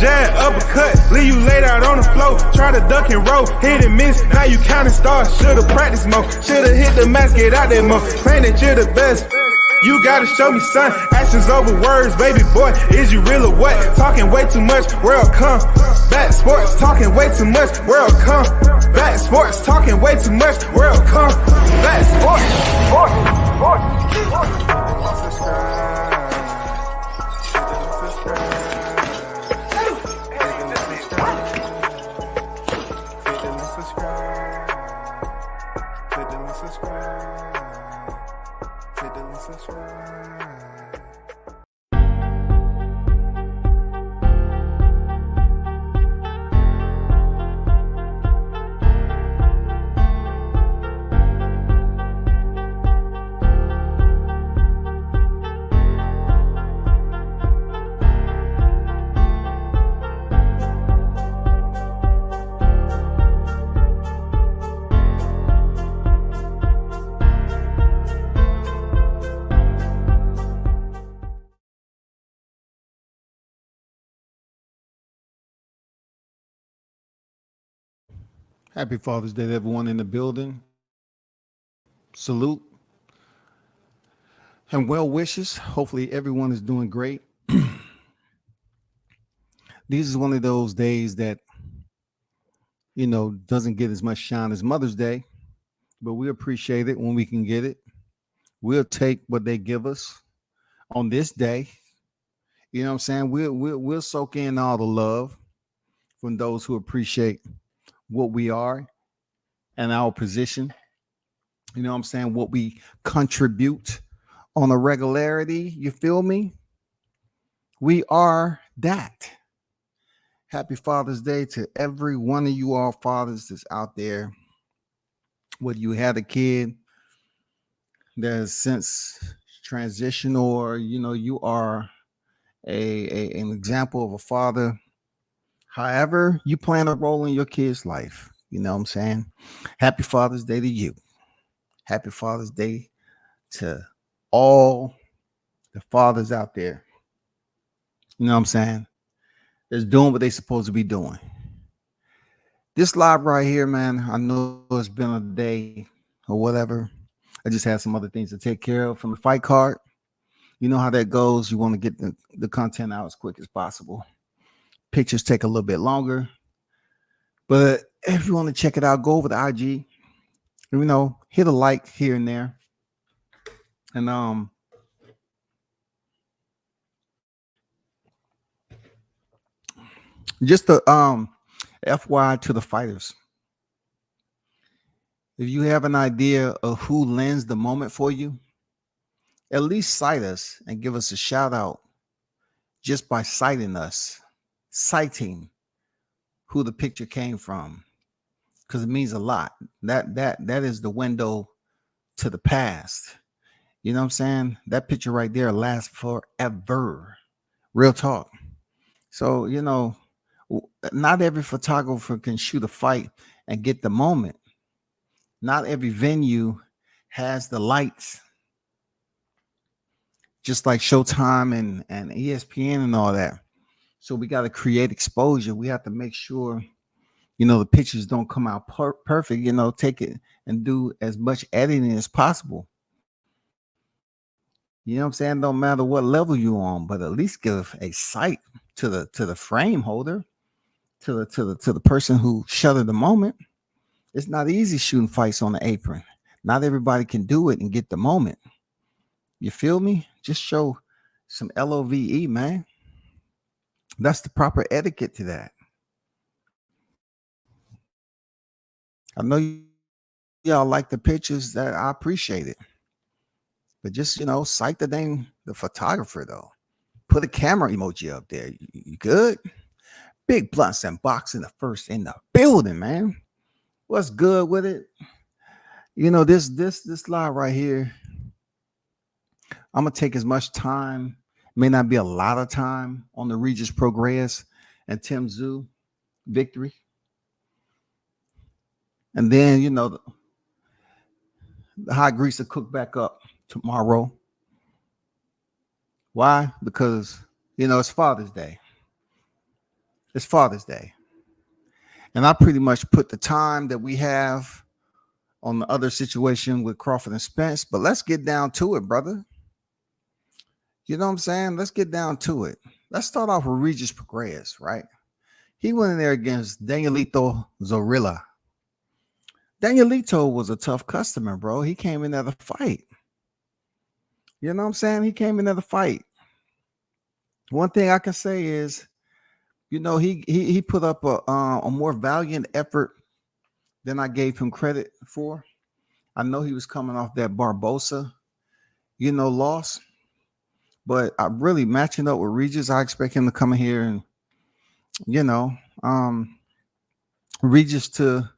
jab, uppercut, leave you laid out on the floor. Try to duck and roll, hit and miss. Now you counting stars, should've practiced more. Should've hit the mask, get out there more. Claim that you're the best. You gotta show me, son. Actions over words, baby boy. Is you real or what? Talking way too much, world come. Back sports, talking way too much, world come. Back sports, talking way too much, world come. Back sports, Happy Father's Day to everyone in the building. Salute and well wishes. Hopefully everyone is doing great. This is one of those days that, doesn't get as much shine as Mother's Day, but we appreciate it when we can get it. We'll take what they give us on this day. You know what I'm saying? We'll soak in all the love from those who appreciate what we are and our position. You know what I'm saying? What we contribute on a regularity. You feel me? We are that. Happy Father's Day to every one of you all fathers that's out there. Whether you had a kid that has since transitioned or, you are an example of a father. However, you plan a role in your kid's life. You know what I'm saying? Happy Father's Day to you. Happy Father's Day to all the fathers out there. You know what I'm saying? That's doing what they're supposed to be doing. This live right here, man, I know it's been a day or whatever. I just had some other things to take care of from the fight card. You know how that goes. You want to get the content out as quick as possible. Pictures take a little bit longer. But if you want to check it out, go over to IG. Hit a like here and there. And just the FYI to the fighters. If you have an idea of who lends the moment for you, at least cite us and give us a shout out just by citing who the picture came from, because it means a lot. That is the window to the past. You know what I'm saying? That picture right there lasts forever. Real talk. So, not every photographer can shoot a fight and get the moment. Not every venue has the lights, just like Showtime and ESPN and all that. So we got to create exposure. We have to make sure, the pictures don't come out perfect. Take it and do as much editing as possible. You know what I'm saying? Don't matter what level you're on, but at least give a sight to the frame holder, to the person who shuttered the moment. It's not easy shooting fights on the apron. Not everybody can do it and get the moment. You feel me? Just show some LOVE, man. That's the proper etiquette to that. I know y'all like the pictures. That I appreciate it. But just, cite the photographer, though. Put a camera emoji up there. You good? Big Blunts and Boxing the first in the building, man. What's good with it? This live right here, I'm going to take as much time. May not be a lot of time on the Regis Prograis and Tszyu victory. And then, the hot grease will cook back up tomorrow. Why? Because, it's Father's Day. It's Father's Day. And I pretty much put the time that we have on the other situation with Crawford and Spence. But let's get down to it, brother. You know what I'm saying? Let's get down to it. Let's start off with Regis Prograis, right? He went in there against Danielito Zorrilla. Danielito was a tough customer, bro. He came in there to fight. You know what I'm saying? He came in there to fight. One thing I can say is, you know, he put up a more valiant effort than I gave him credit for. I know he was coming off that Barbosa, loss. But I really matching up with Regis, I expect him to come in here and, Regis to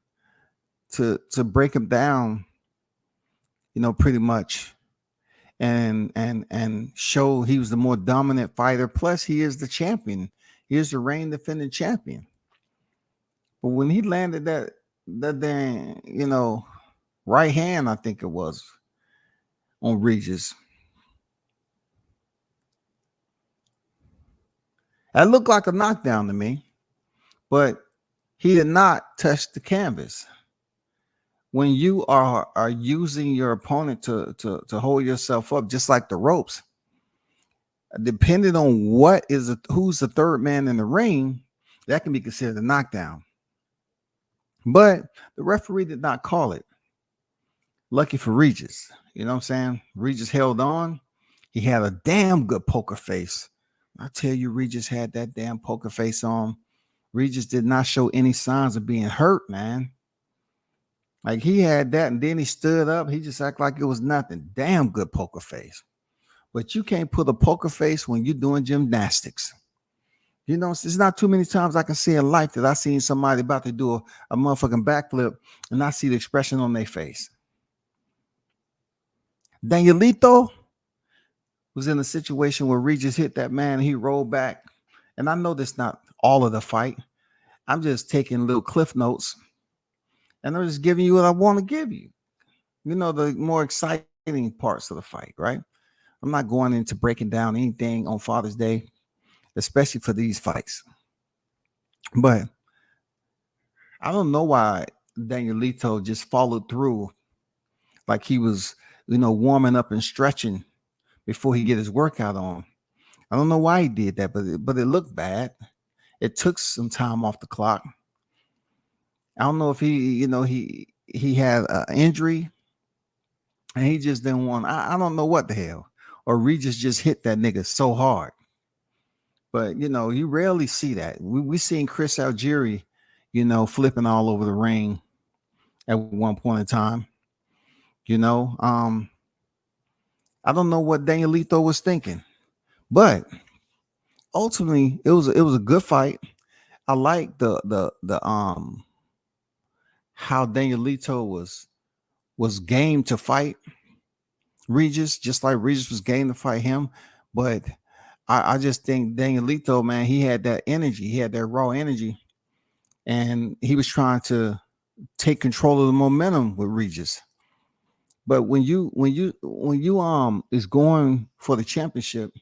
break him down, pretty much, and show he was the more dominant fighter. Plus, he is the champion. He is the reigning defending champion. But when he landed that dang, right hand, I think it was on Regis, that looked like a knockdown to me, but he did not touch the canvas. When you are using your opponent to hold yourself up, just like the ropes, depending on who's the third man in the ring, that can be considered a knockdown. But the referee did not call it. Lucky for Regis, you know what I'm saying? Regis held on. He had a damn good poker face. I tell you, Regis had that damn poker face on. Regis did not show any signs of being hurt, man. Like, he had that, and then he stood up. He just acted like it was nothing. Damn good poker face. But you can't put a poker face when you're doing gymnastics. It's not too many times I can see in life that I seen somebody about to do a motherfucking backflip and I see the expression on their face. Danielito was in a situation where Regis hit that man and he rolled back. And I know that's not all of the fight. I'm just taking little cliff notes and I'm just giving you what I want to give you. The more exciting parts of the fight, right? I'm not going into breaking down anything on Father's Day, especially for these fights. But I don't know why Danielito just followed through like he was, warming up and stretching before he get his workout on. I don't know why he did that, but it looked bad. It took some time off the clock. I don't know if he had an injury and he just didn't want. I don't know what the hell. Or Regis just hit that nigga so hard. But you rarely see that. We seen Chris Algieri, flipping all over the ring at one point in time. I don't know what Danielito was thinking, but ultimately it was a good fight. I like the how Danielito was game to fight Regis, just like Regis was game to fight him. But I just think Danielito, man, he had that energy, he had that raw energy, and he was trying to take control of the momentum with Regis. But when you is going for the championship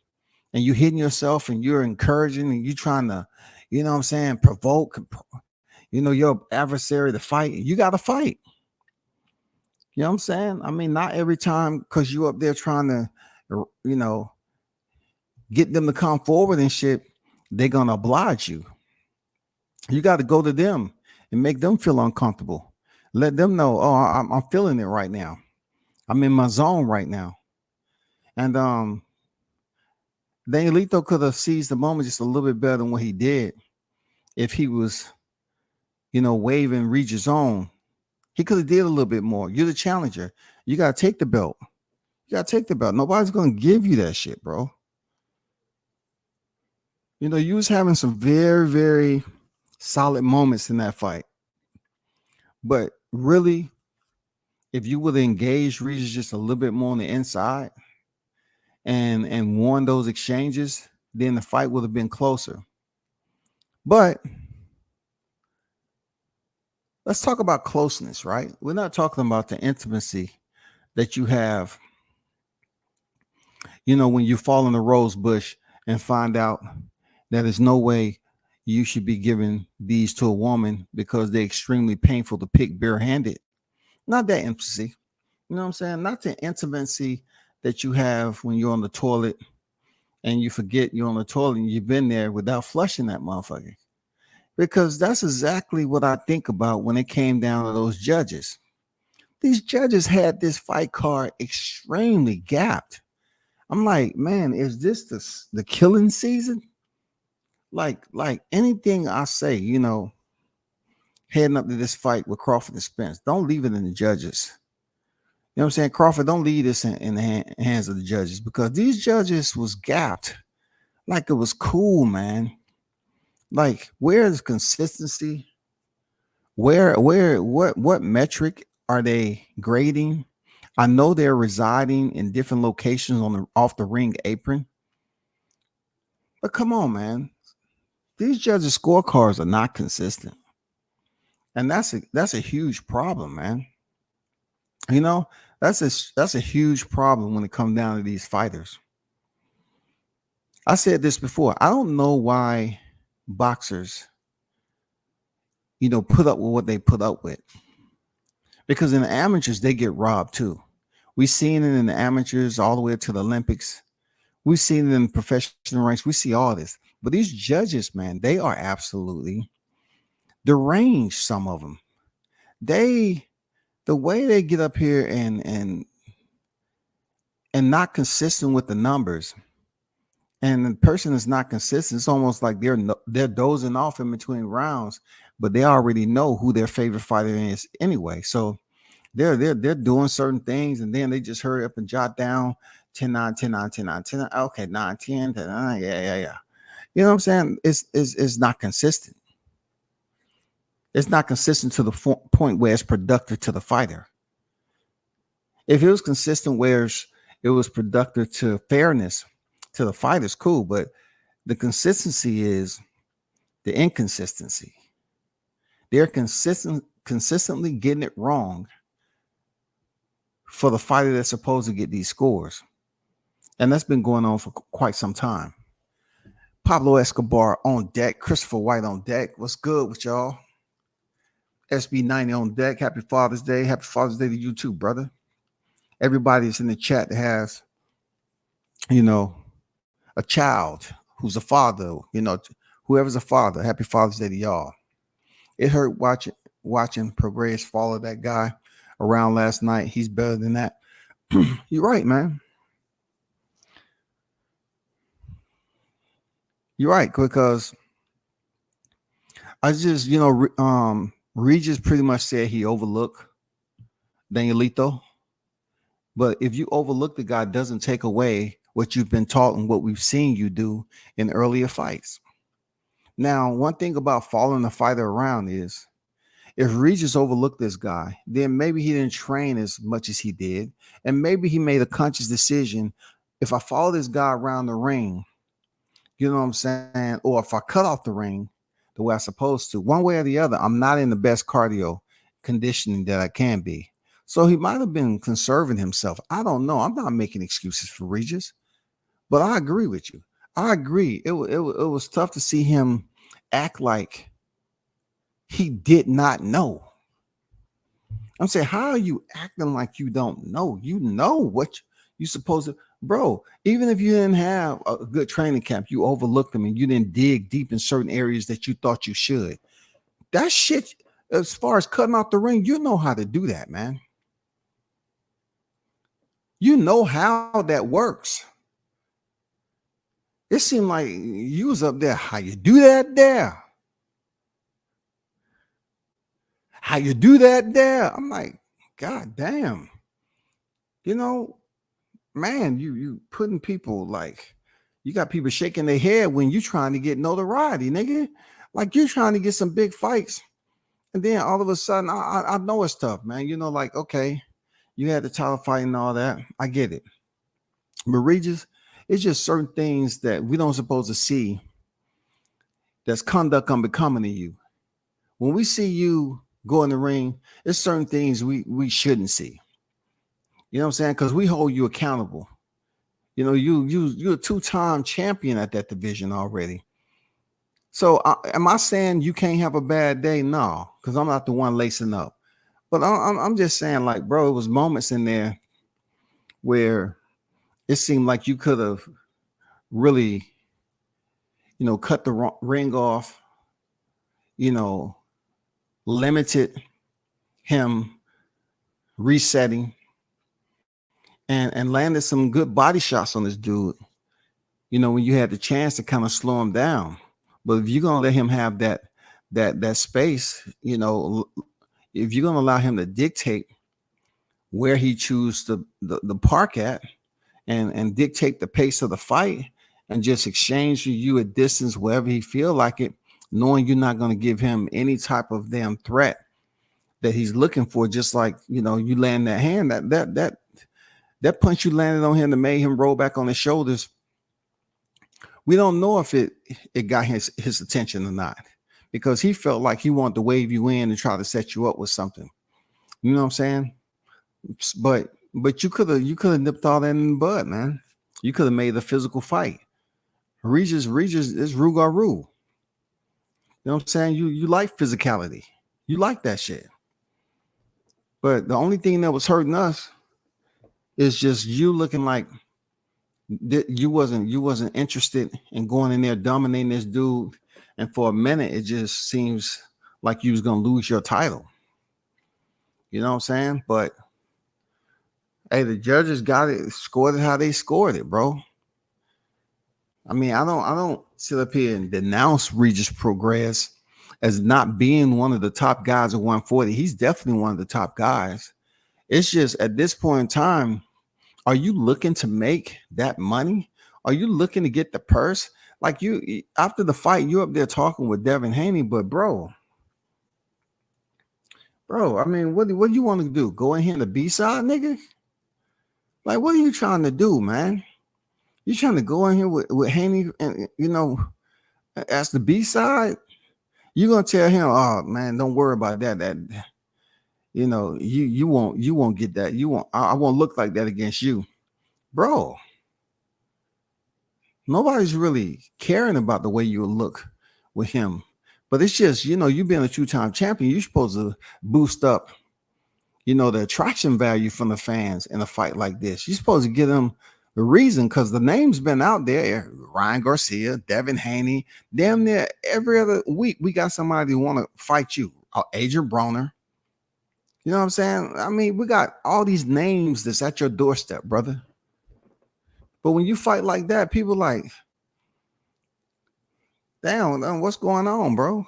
and you hitting yourself and you're encouraging and you trying to, provoke, your adversary to fight, you got to fight. You know what I'm saying? I mean, not every time because you up there trying to, get them to come forward and shit, they're going to oblige you. You got to go to them and make them feel uncomfortable. Let them know, oh, I'm feeling it right now. I'm in my zone right now. And Danielito could have seized the moment just a little bit better than what he did if he was, waving Regis on. He could have did a little bit more. You're the challenger. You got to take the belt. Nobody's going to give you that shit, bro. You was having some very, very solid moments in that fight. But really, if you would have engaged Regis just a little bit more on the inside and won those exchanges, then the fight would have been closer. But let's talk about closeness, right? We're not talking about the intimacy that you have, when you fall in the rose bush and find out that there's no way you should be giving these to a woman because they're extremely painful to pick barehanded. Not that intimacy. You know what I'm saying? Not the intimacy that you have when you're on the toilet and you forget you're on the toilet and you've been there without flushing that motherfucker. Because that's exactly what I think about when it came down to those judges. These judges had this fight card extremely gapped. I'm like, man, is this the killing season? Like anything I say, heading up to this fight with Crawford and Spence, don't leave it in the judges. You know what I'm saying? Crawford, don't leave this in the hands of the judges, because these judges was gapped like it was cool, man. Like, where is consistency? What metric are they grading? I know they're residing in different locations on the off the ring apron, but come on, man. These judges' scorecards are not consistent, and that's a huge problem, man. You know, that's a huge problem when it comes down to these fighters. I said this before. I don't know why boxers, put up with what they put up with, because in the amateurs they get robbed too. We've seen it in the amateurs all the way to the Olympics. We've seen it in professional ranks. We see all this, but these judges, man, they are absolutely deranged. Some of them, the way they get up here and not consistent with the numbers, and the person is not consistent. It's almost like they're dozing off in between rounds, but they already know who their favorite fighter is anyway. So they're doing certain things, and then they just hurry up and jot down 10-9, 10-9, 10-9, 10-9. Okay, 9-10, 10-9, yeah. You know what I'm saying? It's not consistent. It's not consistent to the point where it's productive to the fighter. If it was consistent where it was productive to fairness to the fighters, cool. But the consistency is the inconsistency. They're consistently getting it wrong for the fighter that's supposed to get these scores. And that's been going on for quite some time. Pablo Escobar on deck. Christopher White on deck. What's good with y'all? SB90 on deck. Happy Father's Day. Happy Father's Day to you too, brother. Everybody's in the chat that has, a child who's a father, whoever's a father. Happy Father's Day to y'all. It hurt watching Prograis follow that guy around last night. He's better than that. You're right, man. You're right, because I just, Regis pretty much said he overlooked Danielito. But if you overlook the guy, doesn't take away what you've been taught and what we've seen you do in earlier fights. Now, one thing about following the fighter around is, if Regis overlooked this guy, then maybe he didn't train as much as he did. And maybe he made a conscious decision. If I follow this guy around the ring, you know what I'm saying? Or if I cut off the ring the way I'm supposed to, one way or the other, I'm not in the best cardio conditioning that I can be. So he might have been conserving himself. I don't know. I'm not making excuses for Regis, but I agree with you. I agree. It was tough to see him act like he did not know. I'm saying, how are you acting like you don't know? You know what you supposed to, bro. Even if you didn't have a good training camp, you overlooked them and you didn't dig deep in certain areas that you thought you should. That shit, as far as cutting off the ring, you know how to do that, man. You know how that works. It seemed like you was up there. How you do that there? How you do that there? I'm like, God damn. Man, you putting people, like, you got people shaking their head when you trying to get notoriety, nigga. Like, you're trying to get some big fights. And then all of a sudden, I know it's tough, man. Like, okay, you had the title fight and all that. I get it. But Regis, it's just certain things that we don't supposed to see that's conduct unbecoming to you. When we see you go in the ring, there's certain things we shouldn't see. You know what I'm saying? Because we hold you accountable. You're a two-time champion at that division already. So am I saying you can't have a bad day? No, because I'm not the one lacing up. But I'm just saying, like, bro, it was moments in there where it seemed like you could have really, cut the ring off, you know, limited him resetting and landed some good body shots on this dude. When you had the chance to kind of slow him down. But if you're gonna let him have that space, if you're gonna allow him to dictate where he chooses the park at and dictate the pace of the fight and just exchange you at distance wherever he feel like it, knowing you're not going to give him any type of damn threat that he's looking for, just like you land that hand, that punch you landed on him that made him roll back on his shoulders. We don't know if it got his attention or not, because he felt like he wanted to wave you in and try to set you up with something. You know what I'm saying? But you could have nipped all that in the bud, man. You could have made a physical fight. Regis is Rugaru. You know what I'm saying? You like physicality. You like that shit. But the only thing that was hurting us is just you looking like you wasn't interested in going in there dominating this dude. And for a minute, it just seems like you was gonna lose your title. You know what I'm saying? But hey, the judges got it, scored it how they scored it, bro. I mean, I don't sit up here and denounce Regis Prograis as not being one of the top guys at 140. He's definitely one of the top guys. It's just at this point in time, are you looking to make that money? Are you looking to get the purse? Like you after the fight, you up there talking with Devin Haney, but bro, I mean, what do you want to do? Go in here in the B-side, nigga? Like, what are you trying to do, man? You trying to go in here with Haney and as the B-side? You're gonna tell him, oh man, don't worry about that. That you won't get that. I won't look like that against you, bro. Nobody's really caring about the way you look with him. But it's just, you being a two-time champion, you're supposed to boost up, the attraction value from the fans in a fight like this. You're supposed to give them the reason, because the name's been out there. Ryan Garcia, Devin Haney, damn near every other week we got somebody who want to fight you. Adrian Broner. You know what I'm saying? I mean, we got all these names that's at your doorstep, brother. But when you fight like that, people like, damn, what's going on, bro?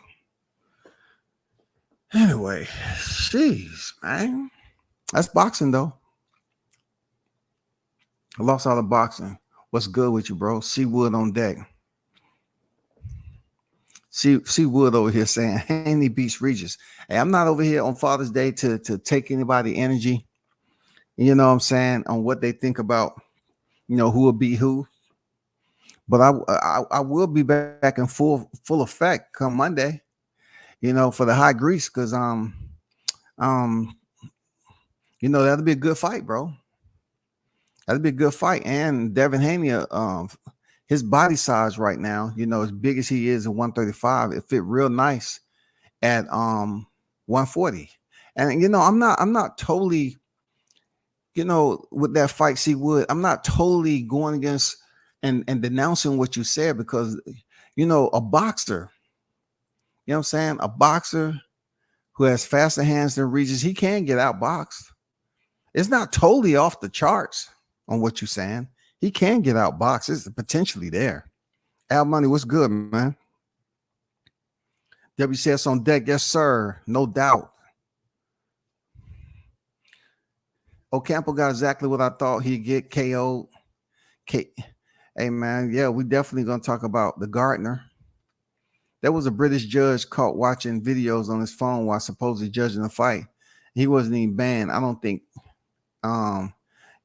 Anyway, jeez, man. That's boxing, though. I lost all the boxing. What's good with you, bro? C Wood on deck. See Wood over here saying Haney beats Regis. Hey, I'm not over here on Father's Day to take anybody energy. You know what I'm saying? On what they think about, who will beat who. But I will be back in full effect come Monday, for the high grease, because that'll be a good fight, bro. That'll be a good fight. And Devin Haney, his body size right now, as big as he is at 135, it fit real nice at 140. And I'm not totally, with that fight, C Wood, I'm not totally going against and denouncing what you said, because a boxer, you know what I'm saying? A boxer who has faster hands than Regis, he can get outboxed. It's not totally off the charts on what you're saying. He can get outboxed. It's potentially there. Al Money, what's good, man? WCS on deck, yes, sir. No doubt. Ocampo got exactly what I thought he'd get, KO'd. Hey, man, yeah, we definitely going to talk about the Gardner. There was a British judge caught watching videos on his phone while supposedly judging the fight. He wasn't even banned. I don't think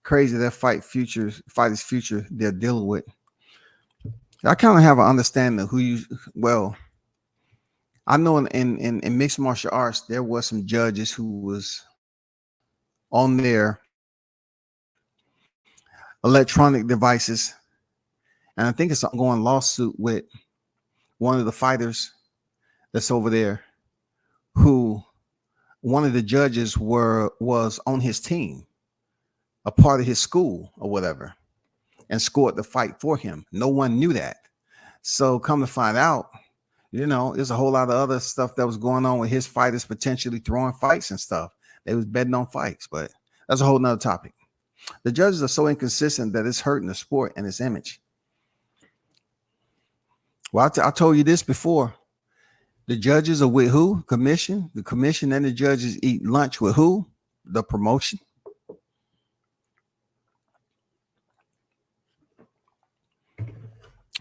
crazy that fight is future they're dealing with. I kind of have an understanding of I know in mixed martial arts, there was some judges who was on their electronic devices. And I think it's an ongoing lawsuit with one of the fighters that's over there, who one of the judges was on his team, a part of his school or whatever, and scored the fight for him. No one knew that. So come to find out, there's a whole lot of other stuff that was going on with his fighters potentially throwing fights and stuff. They was betting on fights, but that's a whole nother topic. The judges are so inconsistent that it's hurting the sport and its image. Well, I told you this before. The judges are with who? Commission. The commission and the judges eat lunch with who? The promotion.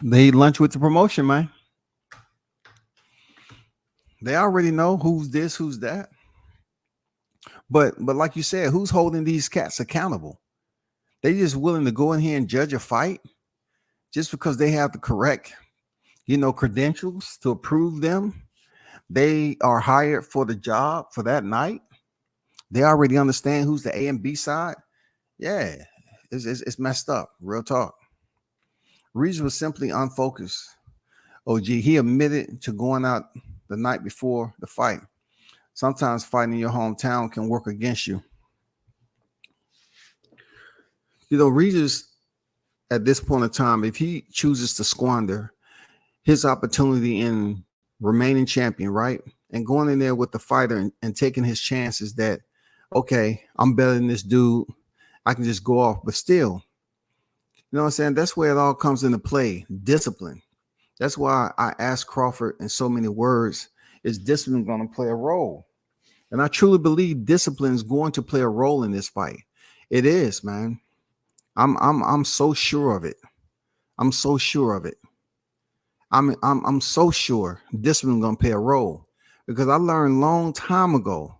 They eat lunch with the promotion, man. They already know who's this, who's that. But like you said, who's holding these cats accountable? They just willing to go in here and judge a fight just because they have the correct, credentials to approve them. They are hired for the job for that night. They already understand who's the A and B side. Yeah, it's messed up. Real talk. Reeves was simply unfocused. OG, he admitted to going out the night before the fight. Sometimes fighting in your hometown can work against you. Regis, at this point in time, if he chooses to squander his opportunity in remaining champion, right, and going in there with the fighter and taking his chances that, okay, I'm better than this dude, I can just go off. But still, you know what I'm saying? That's where it all comes into play. Discipline. That's why I asked Crawford in so many words, is discipline going to play a role? And I truly believe discipline is going to play a role in this fight. It is, man. I'm so sure of it. I'm so sure of it. I'm so sure discipline is going to play a role, because I learned a long time ago,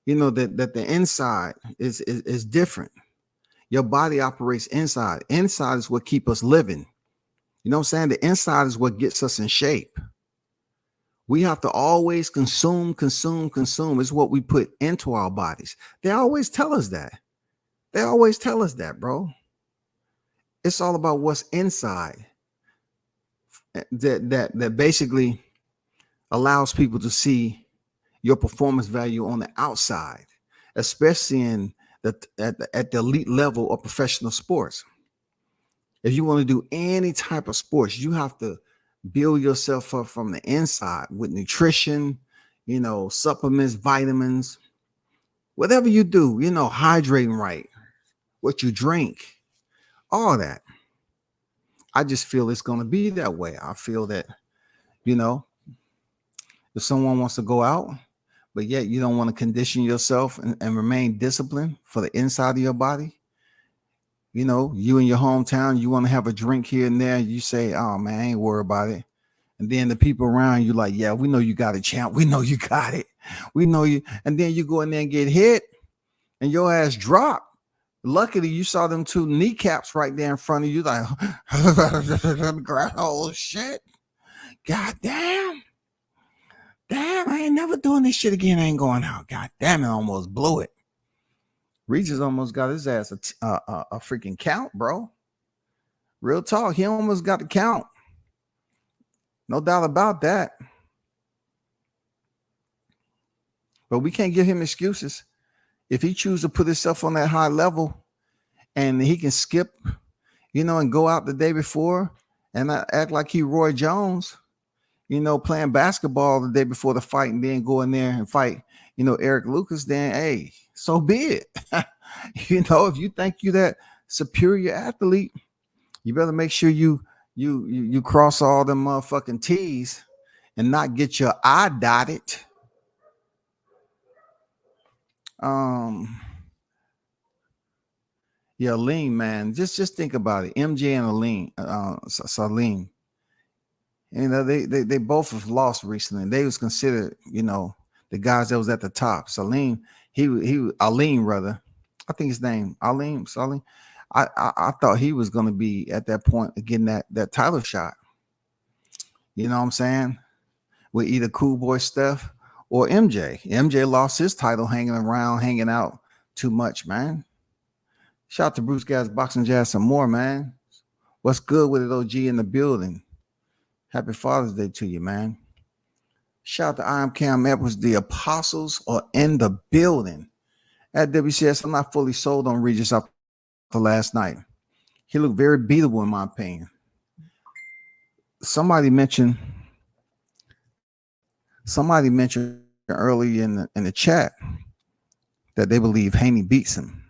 that the inside is different. Your body operates inside. Inside is what keeps us living. You know what I'm saying? The inside is what gets us in shape. We have to always consume. It's what we put into our bodies. They always tell us that. Bro. It's all about what's inside. That basically allows people to see your performance value on the outside, especially at the elite level of professional sports. If you want to do any type of sports, you have to build yourself up from the inside with nutrition, supplements, vitamins, whatever you do, hydrating right, what you drink, all that. I just feel it's going to be that way. I feel that, if someone wants to go out, but yet you don't want to condition yourself and remain disciplined for the inside of your body, you in your hometown, you want to have a drink here and there. You say, oh man, I ain't worried about it. And then the people around you like, yeah, we know you got it, champ. We know you got it. We know you. And then you go in there and get hit and your ass drop. Luckily, you saw them two kneecaps right there in front of you. Like, oh shit. God damn. Damn, I ain't never doing this shit again. I ain't going out. God damn, it almost blew it. Regis almost got his ass a freaking count, bro. Real talk. He almost got the count. No doubt about that. But we can't give him excuses. If he chooses to put himself on that high level and he can skip, and go out the day before and not act like he Roy Jones, playing basketball the day before the fight and then go in there and fight, Eric Lucas, then hey, so be it. If you think you're that superior athlete, you better make sure you cross all them motherfucking T's and not get your I dotted. Yeah, Aline, man. Just think about it. MJ and Aline, Salim. They both have lost recently. They was considered, the guys that was at the top. Salim, he Aline rather. I think his name Salim. I thought he was gonna be at that point getting that title shot. You know what I'm saying? With either Cool Boy Steph or MJ. MJ lost his title hanging out too much, man. Shout out to Bruce Gas Boxing Jazz some more, man. What's good with it, OG in the building? Happy Father's Day to you, man. Shout out to I am Cam Edwards. The apostles are in the building. At WCS, I'm not fully sold on Regis after last night. He looked very beatable in my opinion. Somebody mentioned early in the chat that they believe Haney beats him.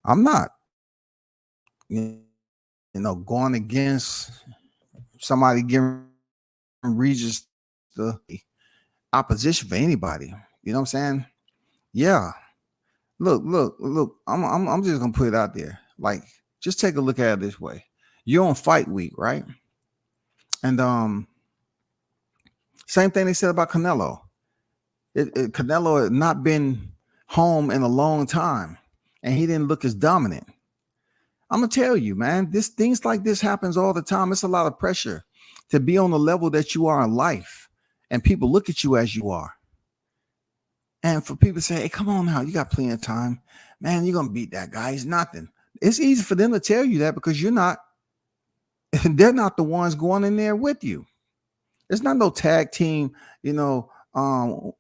I'm not, going against somebody giving Regis the opposition for anybody. You know what I'm saying? Yeah. Look. I'm just gonna put it out there. Like, just take a look at it this way. You're on fight week, right? And same thing they said about Canelo. Canelo had not been home in a long time, and he didn't look as dominant. I'm gonna tell you, man, things like this happens all the time. It's a lot of pressure to be on the level that you are in life, and people look at you as you are. And for people to say, hey, come on now, you got plenty of time. Man, you're going to beat that guy. He's nothing. It's easy for them to tell you that because they're not the ones going in there with you. It's not no tag team, World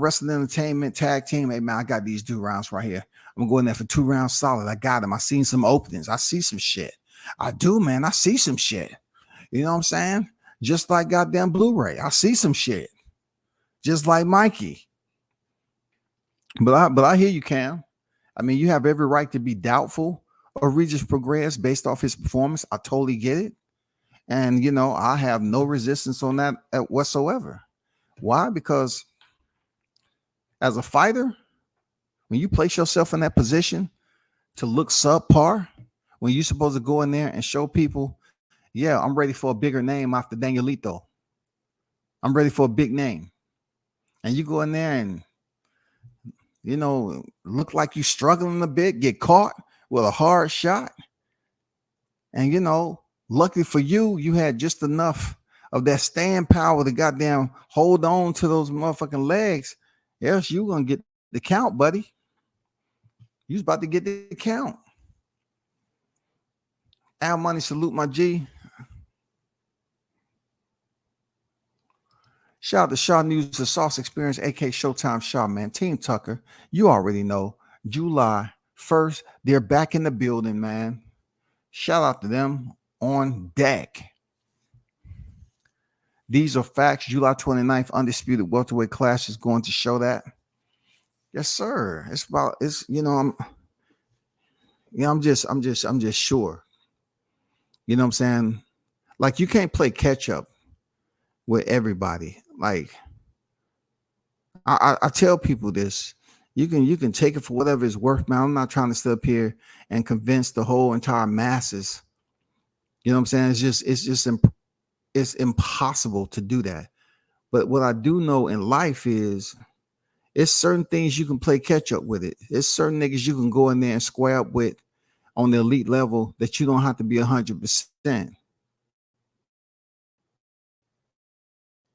Wrestling Entertainment tag team. Hey, man, I got these 2 rounds right here. I'm going there for 2 rounds solid. I got them. I seen some openings. I see some shit. I do, man. I see some shit. You know what I'm saying? Just like goddamn Blu-ray. I see some shit. Just like Mikey. But I hear you, Cam. I mean, you have every right to be doubtful of Regis Prograis based off his performance. I totally get it. And, I have no resistance on that whatsoever. Why? Because as a fighter, when you place yourself in that position to look subpar, when you're supposed to go in there and show people, yeah, I'm ready for a bigger name after Danielito. I'm ready for a big name. And you go in there and look like you struggling a bit, get caught with a hard shot. And, luckily for you, you had just enough of that staying power to goddamn hold on to those motherfucking legs. Else you going to get the count, buddy. You was about to get the count. Al Money, salute my G. Shout out to Shaw News, the Sauce Experience, aka Showtime Shaw, man. Team Tucker, you already know. July 1st, they're back in the building, man. Shout out to them on deck. These are facts. July 29th, Undisputed Welterweight Clash is going to show that. Yes, sir. I'm just sure. You know what I'm saying? Like, you can't play catch up with everybody. Like, I tell people this. You can take it for whatever it's worth, man. I'm not trying to sit up here and convince the whole entire masses. You know what I'm saying? It's impossible to do that. But what I do know in life is it's certain things you can play catch up with it. It's certain niggas you can go in there and square up with on the elite level that you don't have to be 100%.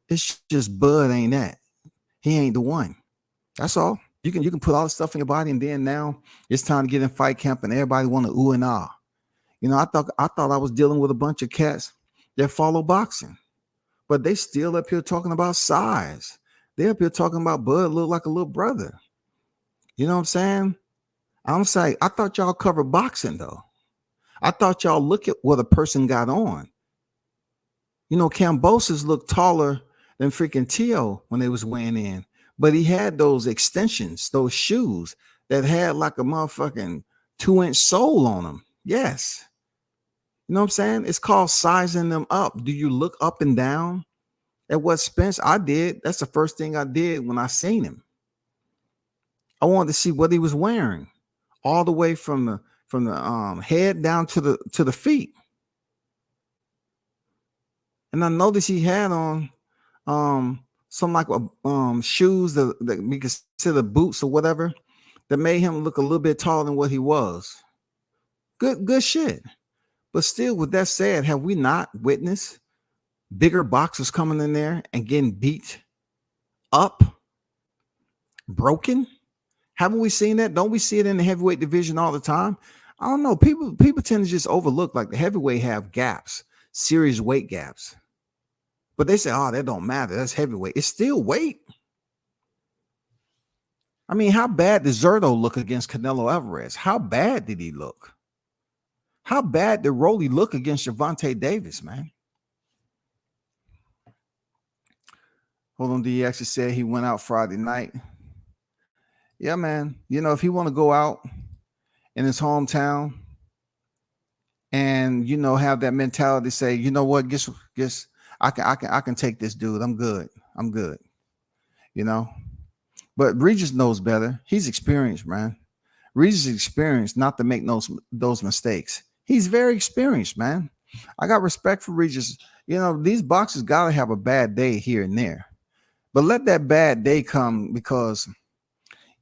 It's just Bud ain't that. He ain't the one. That's all. You can put all the stuff in your body, and then now it's time to get in fight camp, and everybody want to ooh and ah. I thought I was dealing with a bunch of cats that follow boxing, but they still up here talking about size. They up here talking about Bud look like a little brother. You know what I'm saying? I'm saying, I thought y'all covered boxing though. I thought y'all look at what a person got on. Cambosis looked taller than freaking Tszyu when they was weighing in, but he had those extensions, those shoes that had like a motherfucking 2-inch sole on them. Yes. You know what I'm saying? It's called sizing them up. Do you look up and down at what Spence? I did. That's the first thing I did when I seen him. I wanted to see what he was wearing, all the way from the head down to the feet. And I noticed he had on some like shoes that we consider boots or whatever that made him look a little bit taller than what he was. Good shit. But still, with that said, have we not witnessed bigger boxers coming in there and getting beat up, broken? Haven't we seen that? Don't we see it in the heavyweight division all the time? I don't know. People tend to just overlook like the heavyweight have gaps. serious weight gaps. But they say, oh, that don't matter. That's heavyweight. It's still weight. I mean, how bad did Zerto look against Canelo Alvarez? How bad did he look? How bad did Rolly look against Gervonta Davis, man? Hold on, he actually said he went out Friday night. Yeah, man. You know, if he want to go out in his hometown and, you know, have that mentality, say, you know what, guess I can take this dude. I'm good. You know. But Regis knows better. He's experienced, man. Regis is experienced not to make those mistakes. He's very experienced, man. I got respect for Regis. You know, these boxers got to have a bad day here and there. But let that bad day come because,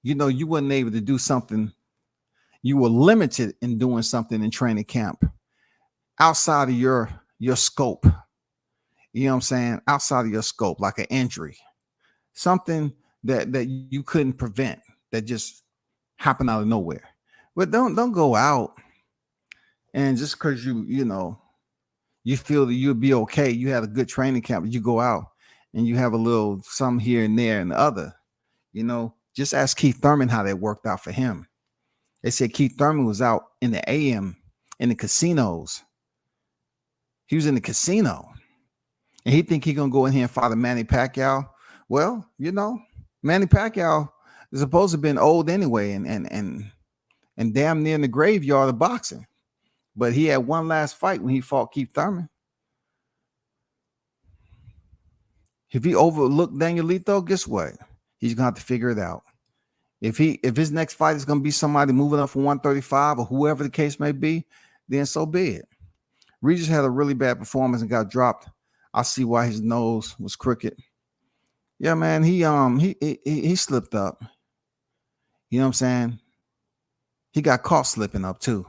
you know, you weren't able to do something. You were limited in doing something in training camp outside of your scope. You know what I'm saying? Outside of your scope, like an injury, something that you couldn't prevent, that just happened out of nowhere. But don't go out and just because you know you feel that you'll be okay, you had a good training camp, you go out and you have a little some here and there and the other. You know, just ask Keith Thurman how that worked out for him. They said Keith Thurman was out in the AM in the casinos. He was in the casino. And he think he gonna go in here and fight a Manny Pacquiao. Well, you know, Manny Pacquiao is supposed to have been old anyway and damn near in the graveyard of boxing. But he had one last fight when he fought Keith Thurman. If he overlooked Danielito, guess what? He's gonna have to figure it out. If his next fight is gonna be somebody moving up from 135 or whoever the case may be, then so be it. Regis had a really bad performance and got dropped. I see why his nose was crooked. Yeah, man, he slipped up. You know what I'm saying? He got caught slipping up too.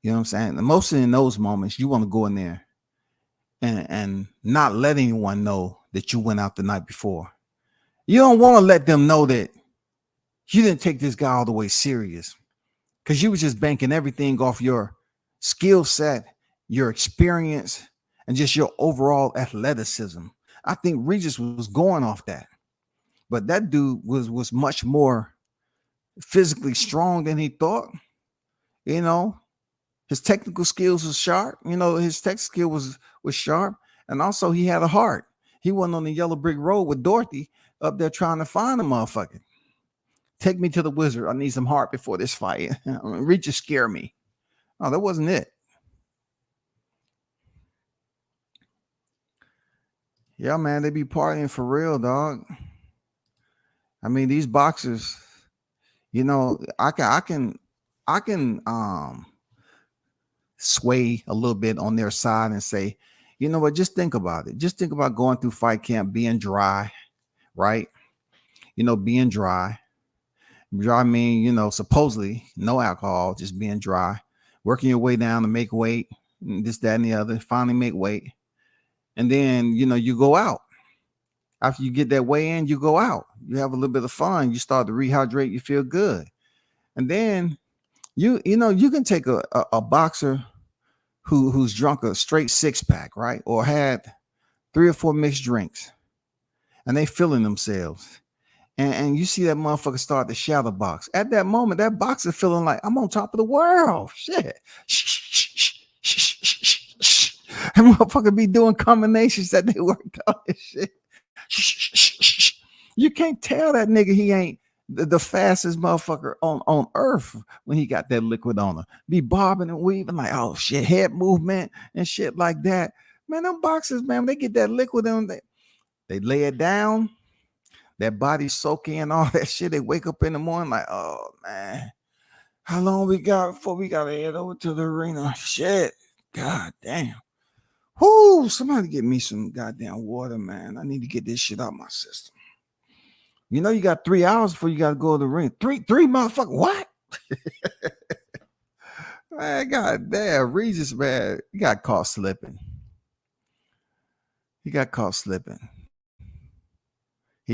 You know what I'm saying? And mostly in those moments, you want to go in there and not let anyone know that you went out the night before. You don't want to let them know that you didn't take this guy all the way serious because you was just banking everything off your skill set, your experience, and just your overall athleticism. I think Regis was going off that. But that dude was much more physically strong than he thought. You know, his technical skills was sharp. You know, his tech skill was sharp. And also he had a heart. He wasn't on the yellow brick road with Dorothy up there trying to find a motherfucker. Take me to the wizard. I need some heart before this fight. Regis scare me. Oh, that wasn't it. Yeah, man, they be partying for real, dog. I mean, these boxers, you know, I can sway a little bit on their side and say, you know what, just think about it. Just think about going through fight camp, being dry, right? You know, being dry. Dry mean, you know, supposedly no alcohol, just being dry, working your way down to make weight, this, that, and the other, finally make weight. And then, you know, you go out. After you get that weigh in, you go out. You have a little bit of fun. You start to rehydrate. You feel good. And then you know, you can take a boxer who's drunk a straight 6-pack, right? Or had 3 or 4 mixed drinks and they feeling themselves. And you see that motherfucker start to shadow box. At that moment, that boxer feeling like I'm on top of the world. Shit. That motherfucker be doing combinations that they worked out and shit. You can't tell that nigga he ain't the fastest motherfucker on earth when he got that liquid on him. Be bobbing and weaving like, oh shit, head movement and shit like that. Man, them boxers, man, they get that liquid on them. They lay it down. That body soak in all that shit. They wake up in the morning like, oh man, how long we got before we gotta head over to the arena? Shit, god damn. Whoo, somebody get me some goddamn water, man. I need to get this shit out of my system. You know, you got 3 hours before you got to go to the ring. Three motherfucker. What? Man, goddamn, Regis, man, he got caught slipping. He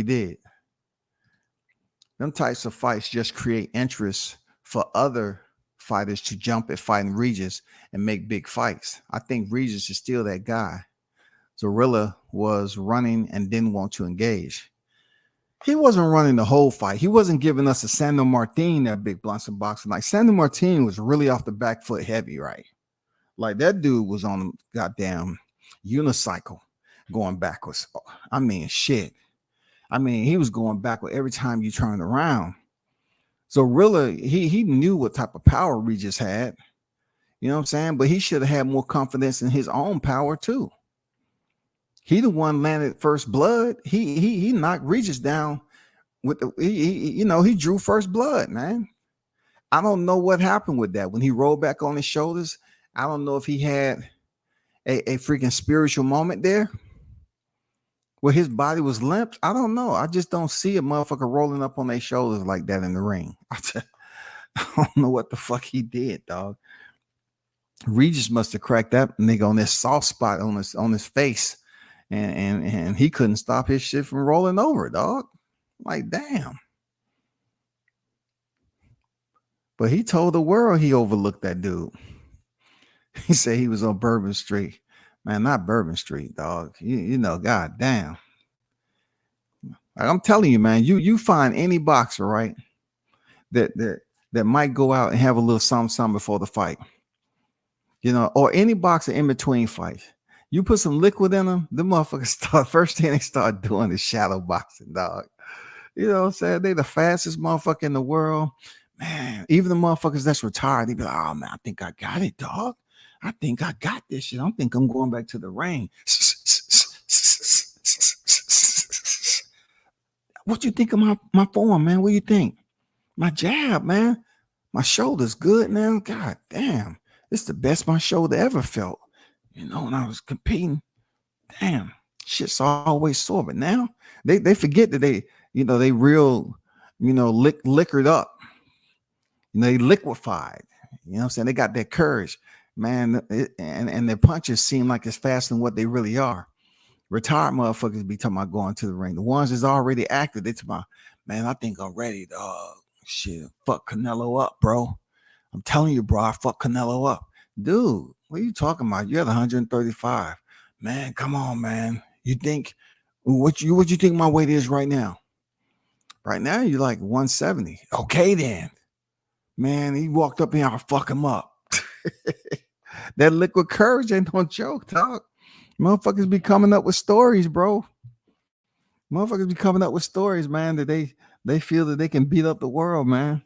did. Them types of fights just create interest for other fighters to jump at fighting Regis and make big fights. I think Regis is still that guy. Zorilla was running and didn't want to engage. He wasn't running the whole fight. He wasn't giving us a Sandro Martin, that big Blunts and boxing. Like Sandro Martin was really off the back foot heavy, right? Like that dude was on a goddamn unicycle going backwards. I mean, shit. I mean, he was going backward every time you turned around. So really, he knew what type of power Regis had. You know what I'm saying? But he should have had more confidence in his own power too. He the one landed first blood. He knocked Regis down with the he drew first blood, man. I don't know what happened with that when he rolled back on his shoulders. I don't know if he had a freaking spiritual moment there where his body was limp. I don't know. I just don't see a motherfucker rolling up on their shoulders like that in the ring. I don't know what the fuck he did, dog. Regis must have cracked that nigga on this soft spot on his face. And he couldn't stop his shit from rolling over, dog. Like, damn. But he told the world he overlooked that dude. He said he was on Bourbon Street. Man, not Bourbon Street, dog. You know, god damn. Like, I'm telling you, man, you find any boxer, right, that might go out and have a little something before the fight. You know, or any boxer in between fights. You put some liquid in them, the motherfuckers first thing they start doing is shadow boxing, dog. You know what I'm saying? They the fastest motherfucker in the world. Man, even the motherfuckers that's retired, they be like, oh man, I think I got it, dog. I think I got this shit. I think I'm going back to the ring. What you think of my form, man? What do you think? My jab, man. My shoulder's good now. God damn. It's the best my shoulder ever felt. You know, when I was competing, damn, shit's always sore. But now they forget that they real, liquored up. You know, they liquefied. You know what I'm saying? They got that courage, man. And their punches seem like it's faster than what they really are. Retired motherfuckers be talking about going to the ring. The ones that's already active, they talking about, man, I think I'm ready, dog. Shit, fuck Canelo up, bro. I'm telling you, bro, I fuck Canelo up. Dude, what are you talking about? You're at 135. Man, come on, man. You think what you think my weight is right now? Right now, you're like 170. Okay, then. Man, he walked up here, I'll fuck him up. That liquid courage ain't no joke, dog. Motherfuckers be coming up with stories, bro. Motherfuckers be coming up with stories, man, that they feel that they can beat up the world, man.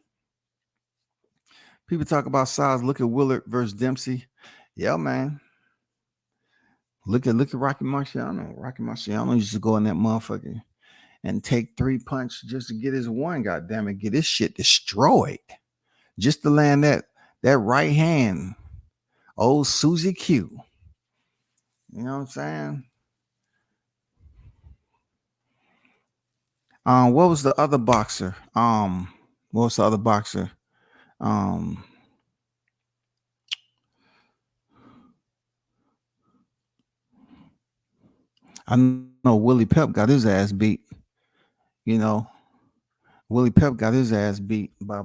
People talk about size. Look at Willard versus Dempsey. Yeah, man. Look at Rocky Marciano. Rocky Marciano used to go in that motherfucker and take 3 punches just to get his one. God damn it, get his shit destroyed. Just to land that right hand. Old Susie Q. You know what I'm saying? What was the other boxer? I know Willie Pep got his ass beat. You know, Willie Pep got his ass beat by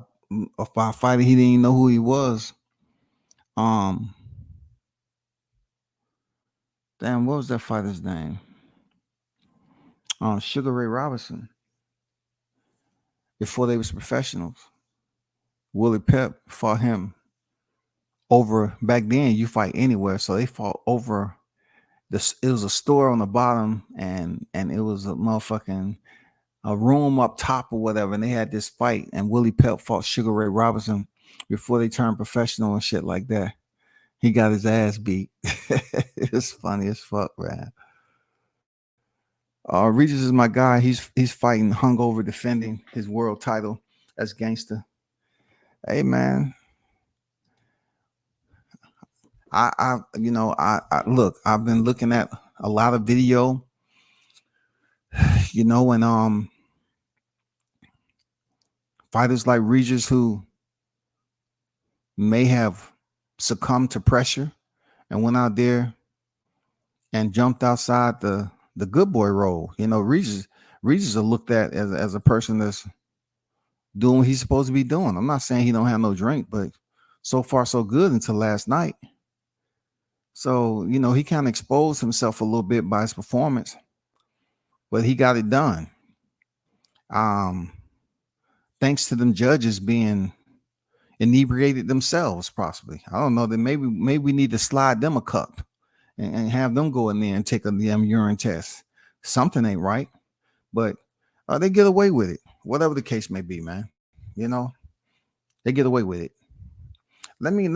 a fighter he didn't even know who he was. Damn, what was that fighter's name? Sugar Ray Robinson. Before they was professionals, Willie Pep fought him over. Back then, you fight anywhere, so they fought over. It was a store on the bottom, and it was a motherfucking a room up top or whatever, and they had this fight, and Willie Pep fought Sugar Ray Robinson before they turned professional and shit like that. He got his ass beat. It's funny as fuck, man. Regis is my guy. He's fighting hungover, defending his world title as gangster. Hey, man. I look, I've been looking at a lot of video, and fighters like Regis who may have succumbed to pressure and went out there and jumped outside the good boy role. Regis are looked at as a person that's doing what he's supposed to be doing. I'm not saying he don't have no drink, but so far so good until last night. So, he kind of exposed himself a little bit by his performance, but he got it done. Thanks to them judges being inebriated themselves, possibly. I don't know. That maybe we need to slide them a cup and have them go in there and take a damn urine test. Something ain't right, but they get away with it. Whatever the case may be, man. They get away with it. Let me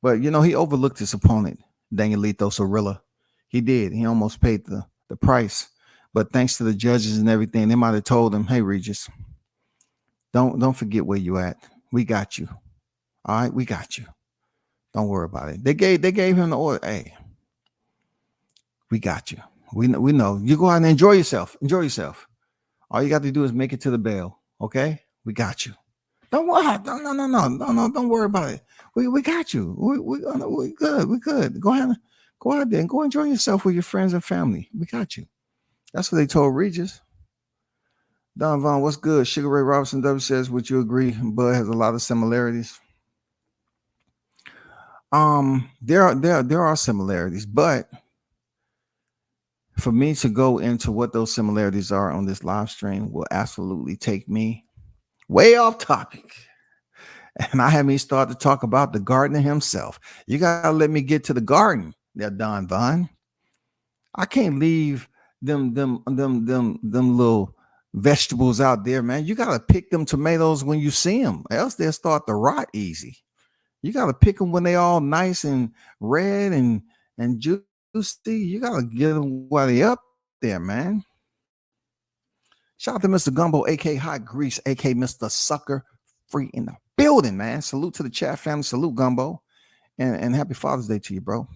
but he overlooked his opponent, Danielito Cirilla. He did. He almost paid the price. But thanks to the judges and everything, they might have told him, "Hey, Regis, don't forget where you at. We got you. All right, we got you. Don't worry about it." They gave him the order. Hey, we got you. We know. You go out and enjoy yourself. Enjoy yourself. All you got to do is make it to the bail. Okay? We got you. Don't worry. No. Don't worry about it. We got you. We good. We good. Go ahead. Go out there and go enjoy yourself with your friends and family. We got you. That's what they told Regis. Don Vaughn, what's good? Sugar Ray Robinson W says, would you agree? Bud has a lot of similarities. There are similarities, but for me to go into what those similarities are on this live stream will absolutely take me way off topic. And I haven't even started to talk about the gardener himself. You gotta let me get to the garden there, Don Vaughn. I can't leave them little vegetables out there, man. You gotta pick them tomatoes when you see them, else they'll start to rot easy. You gotta pick them when they all nice and red and juicy. You gotta get them while they up there, man. Shout out to Mr. Gumbo, aka Hot Grease, aka Mr. Sucker Free in the building, man. Salute to the chat family. Salute, Gumbo, and happy Father's Day to you, bro.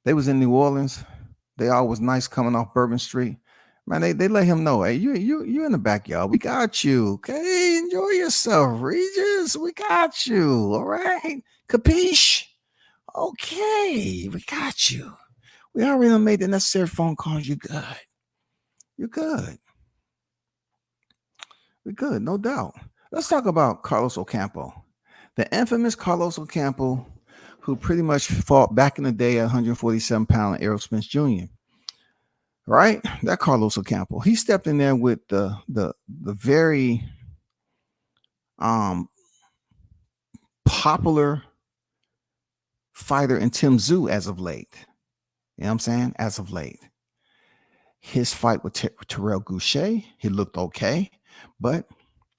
They was in New Orleans. They all was nice coming off Bourbon Street. Man, they let him know, hey, you in the backyard. We got you. Okay, enjoy yourself, Regis. We got you. All right. Capiche? Okay, we got you. We already made the necessary phone calls. You good. You're good. We're good, no doubt. Let's talk about Carlos Ocampo. The infamous Carlos Ocampo, who pretty much fought back in the day at 147-pound Errol Spence Jr. Right? That Carlos Ocampo. He stepped in there with the very popular fighter in Tszyu as of late. You know what I'm saying? As of late. His fight with Terrell Goucher, he looked okay, but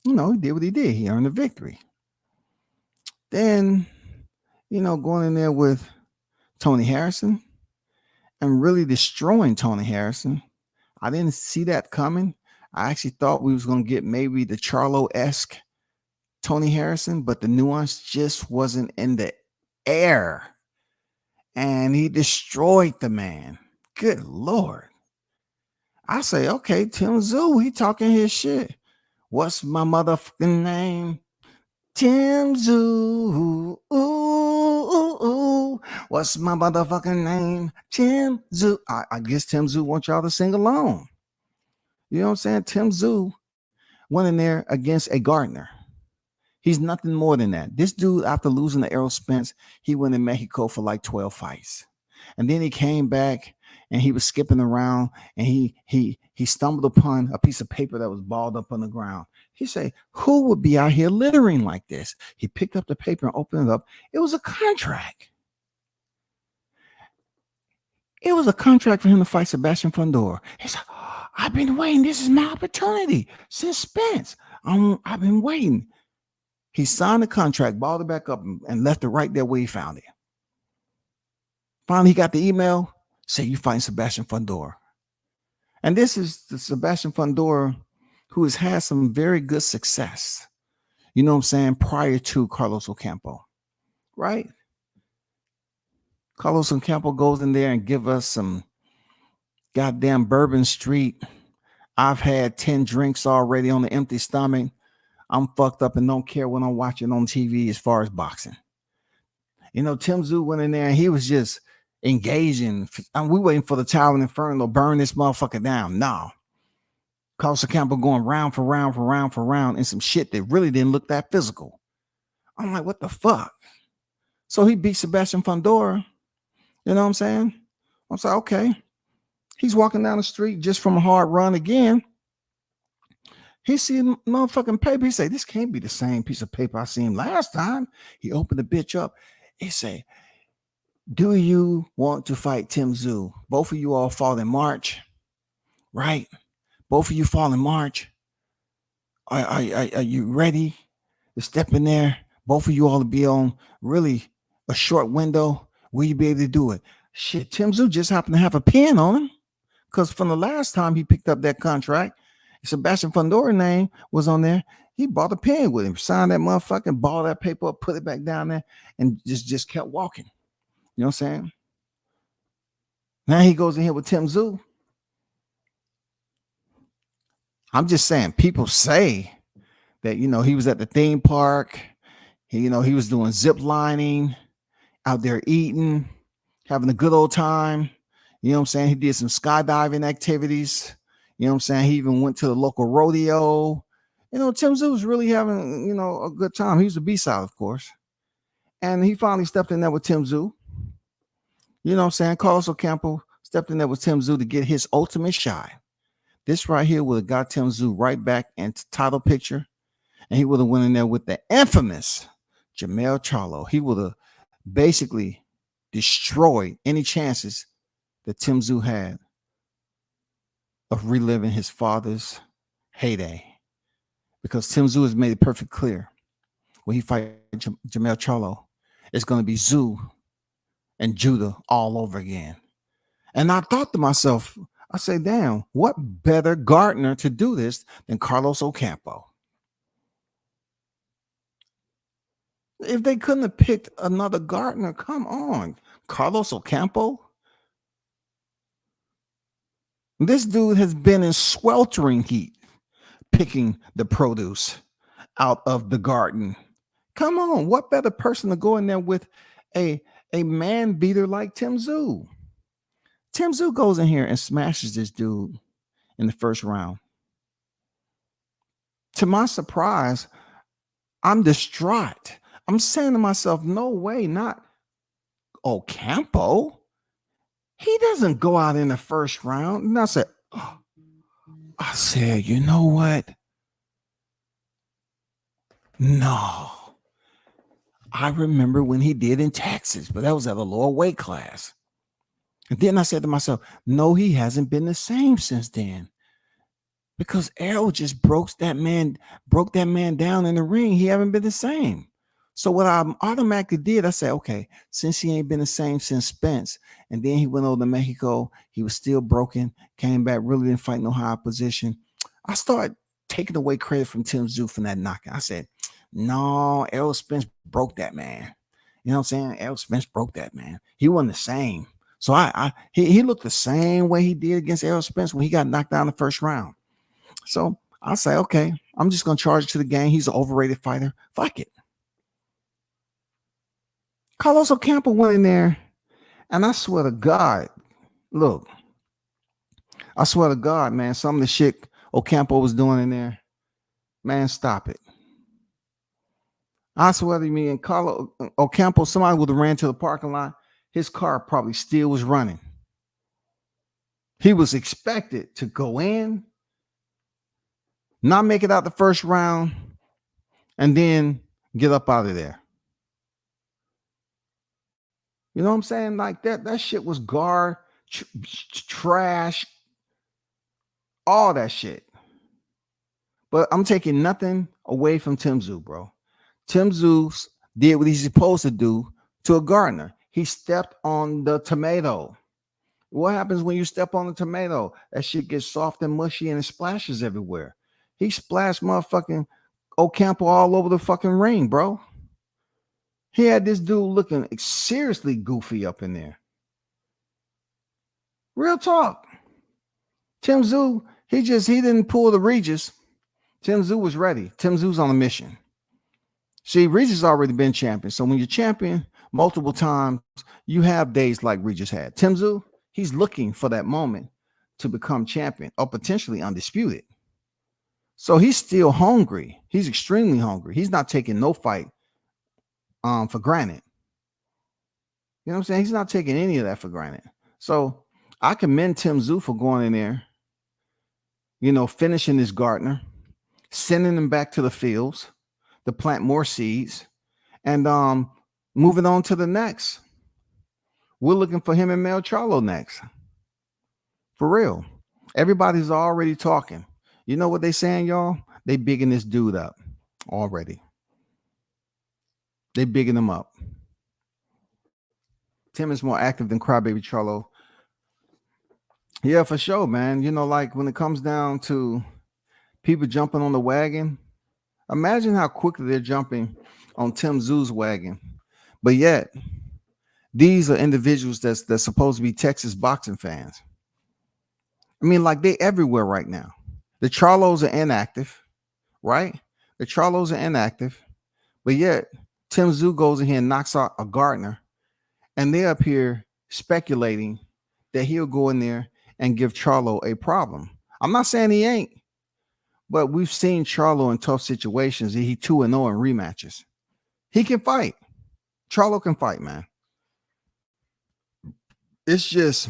he did what he did. He earned a victory. Then, going in there with Tony Harrison and really destroying Tony Harrison. I didn't see that coming. I actually thought we was going to get maybe the Charlo-esque Tony Harrison, but the nuance just wasn't in the air. And he destroyed the man. Good Lord. I say, okay, Tszyu, he talking his shit. What's my motherfucking name? Tszyu. Ooh. What's my motherfucking name? Tszyu. I guess Tszyu wants y'all to sing along. You know what I'm saying? Tszyu went in there against a Gardner. He's nothing more than that. This dude, after losing to Errol Spence, he went in Mexico for like 12 fights. And then he came back and he was skipping around and he stumbled upon a piece of paper that was balled up on the ground. He said, who would be out here littering like this? He picked up the paper and opened it up. It was a contract. It was a contract for him to fight Sebastian Fundora. He said, I've been waiting. This is my opportunity since Spence. I've been waiting. He signed the contract, balled it back up, and left it right there where he found it. Finally, he got the email, say you fighting Sebastian Fundora. And this is the Sebastian Fundora who has had some very good success, you know what I'm saying, prior to Carlos Ocampo, right? Carlos Ocampo goes in there and give us some goddamn Bourbon Street. I've had 10 drinks already on an empty stomach. I'm fucked up and don't care what I'm watching on TV as far as boxing. Tszyu went in there and he was just engaging. We waiting for the Tower of Inferno to burn this motherfucker down. No. Carlos Ocampo going round for round and some shit that really didn't look that physical. I'm like, what the fuck? So he beat Sebastian Fundora. You know what I'm saying? I was like, okay. He's walking down the street just from a hard run again. He see a motherfucking paper. He say, this can't be the same piece of paper I seen last time. He opened the bitch up. He say, do you want to fight Tszyu? Both of you all fall in March, right? Both of you fall in March. Are you ready to step in there? Both of you all to be on really a short window. Will you be able to do it? Shit, Tszyu just happened to have a pen on him because from the last time he picked up that contract, Sebastian Fundora's name was on there. He bought a pen with him, signed that motherfucking, ball that paper up, put it back down there, and just kept walking. You know what I'm saying? Now he goes in here with Tszyu. I'm just saying, people say that, you know, he was at the theme park. He was doing zip lining, out there eating, having a good old time. You know what I'm saying? He did some skydiving activities. You know what I'm saying? He even went to the local rodeo. You know, Tszyu was really having, a good time. He was a B-side, of course. And he finally stepped in there with Tszyu. You know what I'm saying? Carlos Ocampo stepped in there with Tszyu to get his ultimate shot. This right here would have got Tszyu right back into title picture. And he would have went in there with the infamous Jermell Charlo. He would have basically destroyed any chances that Tszyu had of reliving his father's heyday. Because Tszyu has made it perfectly clear when he fights Jermell Charlo, it's going to be Tszyu and Judah all over again. And I thought to myself, I say, damn, what better Gardner to do this than Carlos Ocampo? If they couldn't have picked another Gardner, come on. Carlos Ocampo? This dude has been in sweltering heat picking the produce out of the garden. Come on, what better person to go in there with a man beater like Tszyu? Tszyu goes in here and smashes this dude in the first round. To my surprise, I'm distraught. I'm saying to myself, no way, not Ocampo. He doesn't go out in the first round. And I said, you know what? No. I remember when he did in Texas, but that was at a lower weight class. And then I said to myself, no, he hasn't been the same since then. Because Errol just broke that man down in the ring. He haven't been the same. So what I automatically did, I said, okay, since he ain't been the same since Spence, and then he went over to Mexico, he was still broken, came back, really didn't fight no high position. I started taking away credit from Tszyu from that knockout. I said, no, Errol Spence broke that man. You know what I'm saying? Errol Spence broke that man. He wasn't the same. So he looked the same way he did against Errol Spence when he got knocked down the first round. So I say, okay, I'm just going to charge it to the game. He's an overrated fighter. Fuck it. Carlos Ocampo went in there, and I swear to God, look, I swear to God, man, some of the shit Ocampo was doing in there, man, stop it. I swear to me, and Carlos Ocampo, somebody would have ran to the parking lot. His car probably still was running. He was expected to go in, not make it out the first round, and then get up out of there. You know what I'm saying? Like that shit was trash, all that shit. But I'm taking nothing away from Tszyu, bro. Tszyu did what he's supposed to do to a Gardner. He stepped on the tomato. What happens when you step on the tomato? That shit gets soft and mushy and it splashes everywhere. He splashed motherfucking Ocampo all over the fucking ring, bro. He had this dude looking seriously goofy up in there. Real talk. Tszyu, he didn't pull the Regis. Tszyu was ready. Tszyu's on a mission. See, Regis already been champion. So when you're champion multiple times, you have days like Regis had. Tszyu, he's looking for that moment to become champion or potentially undisputed. So he's still hungry. He's extremely hungry. He's not taking no fight for granted. You know what I'm saying? He's not taking any of that for granted. So I commend Tim Tszyu for going in there, finishing this Gardner, sending him back to the fields to plant more seeds, and moving on to the next. We're looking for him and Mel Charlo next. For real. Everybody's already talking. You know what they saying, y'all? They bigging this dude up already. They bigging him up. Tim is more active than Crybaby Charlo. Yeah, for sure, man. Like when it comes down to people jumping on the wagon, imagine how quickly they're jumping on Tim Tszyu's wagon. But yet, these are individuals that's supposed to be Texas boxing fans. I mean, like they everywhere right now. The Charlos are inactive, right? The Charlos are inactive, but yet Tim Tszyu goes in here and knocks out a Gardner, and they're up here speculating that he'll go in there and give Charlo a problem. I'm not saying he ain't, but we've seen Charlo in tough situations. He 2-0 in rematches. He can fight. Charlo can fight, man. It's just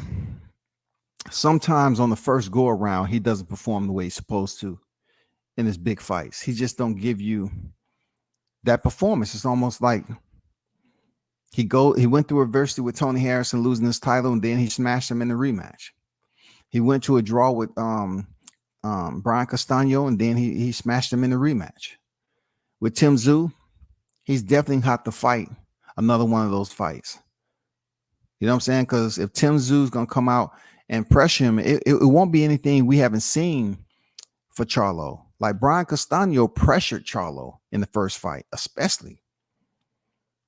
sometimes on the first go around, he doesn't perform the way he's supposed to in his big fights. He just don't give you that performance. It's almost like he went through adversity with Tony Harrison losing his title, and then he smashed him in the rematch. He went to a draw with Brian Castano, and then he smashed him in the rematch. With Tim Tszyu, he's definitely got to fight another one of those fights. You know what I'm saying? Because if Tim Tszyu is going to come out and pressure him, it won't be anything we haven't seen for Charlo. Like Brian Castano pressured Charlo in the first fight, especially.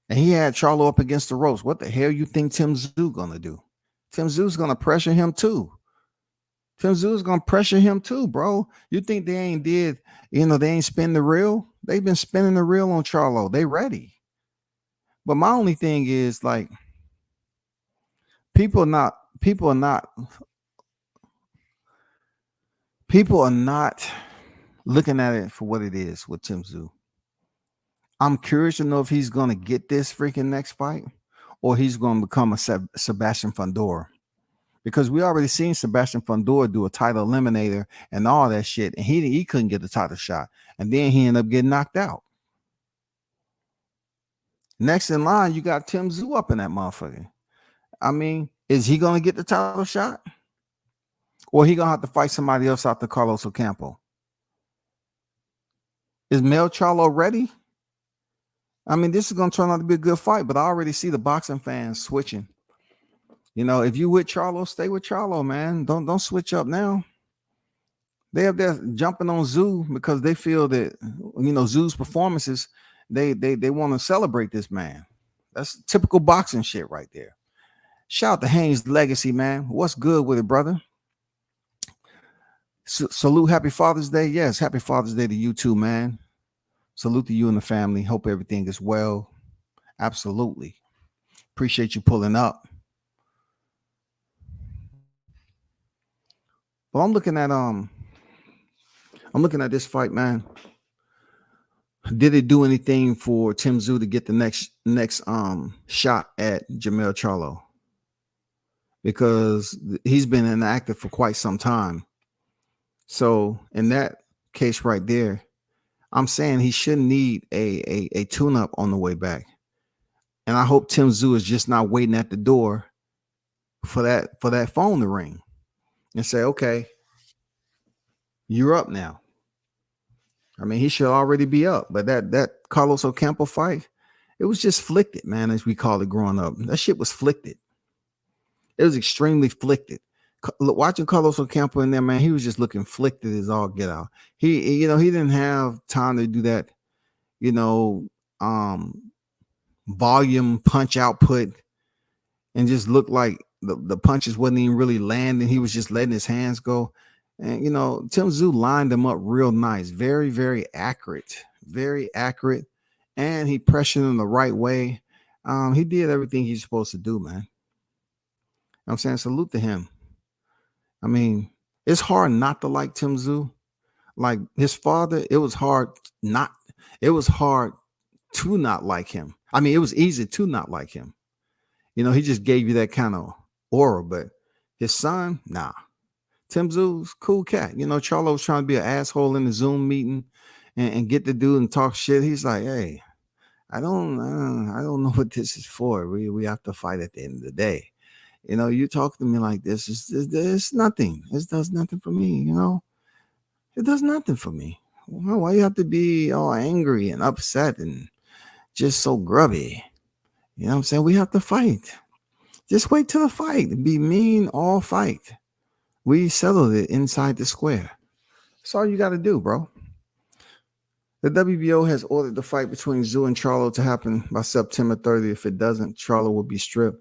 And he had Charlo up against the ropes. What the hell you think Tim Tszyu going to do? Tim Tszyu going to pressure him too. Tim Tszyu is going to pressure him too, bro. You think they ain't they ain't spin the reel? They've been spinning the reel on Charlo. They ready. But my only thing is like, people are not looking at it for what it is with Tim Tszyu. I'm curious to know if he's going to get this freaking next fight or he's going to become a Sebastian Fundora. Because we already seen Sebastian Fundora do a title eliminator and all that shit, and he couldn't get the title shot. And then he ended up getting knocked out. Next in line, you got Tim Tszyu up in that motherfucker. I mean, is he going to get the title shot? Or he going to have to fight somebody else out the Carlos Ocampo? Is Mel Charlo ready? I mean, this is going to turn out to be a good fight, but I already see the boxing fans switching. If you with Charlo, stay with Charlo, man. Don't switch up now. They up there jumping on Tszyu because they feel that, Tszyu's performances, they want to celebrate this man. That's typical boxing shit right there. Shout out to Haynes Legacy, man. What's good with it, brother? Salute, happy Father's Day. Yes, happy Father's Day to you too, man. Salute to you and the family. Hope everything is well. Absolutely. Appreciate you pulling up. Well, I'm looking at this fight, man. Did it do anything for Tim Tszyu to get the next shot at Jermell Charlo? Because he's been inactive for quite some time. So in that case right there, I'm saying he shouldn't need a tune-up on the way back. And I hope Tim Tszyu is just not waiting at the door for that phone to ring and say, okay, you're up now. I mean, he should already be up. But that Carlos Ocampo fight, it was just flicked, man, as we called it growing up. That shit was flicked. It was extremely flicked. Watching Carlos Ocampo in there, man, he was just looking flicked as all get out. He didn't have time to do that, volume punch output and just looked like the punches wasn't even really landing. He was just letting his hands go. And, Tim Tszyu lined him up real nice. Very, very accurate. Very accurate. And he pressured him the right way. He did everything he's supposed to do, man. I'm saying salute to him. I mean, it's hard not to like Tim Tszyu, Like his father, not, it was hard to not like him. I mean, it was easy to not like him. He just gave you that kind of aura, but his son, nah. Tszyu's cool cat. Charlo was trying to be an asshole in the Zoom meeting and get the dude and talk shit. He's like, hey, I don't know what this is for. We have to fight at the end of the day. You talk to me like this. It's nothing. It does nothing for me. It does nothing for me. Why you have to be all angry and upset and just so grubby? You know what I'm saying? We have to fight. Just wait till the fight. Be mean all fight. We settled it inside the square. That's all you got to do, bro. The WBO has ordered the fight between Tszyu and Charlo to happen by September 30th. If it doesn't, Charlo will be stripped.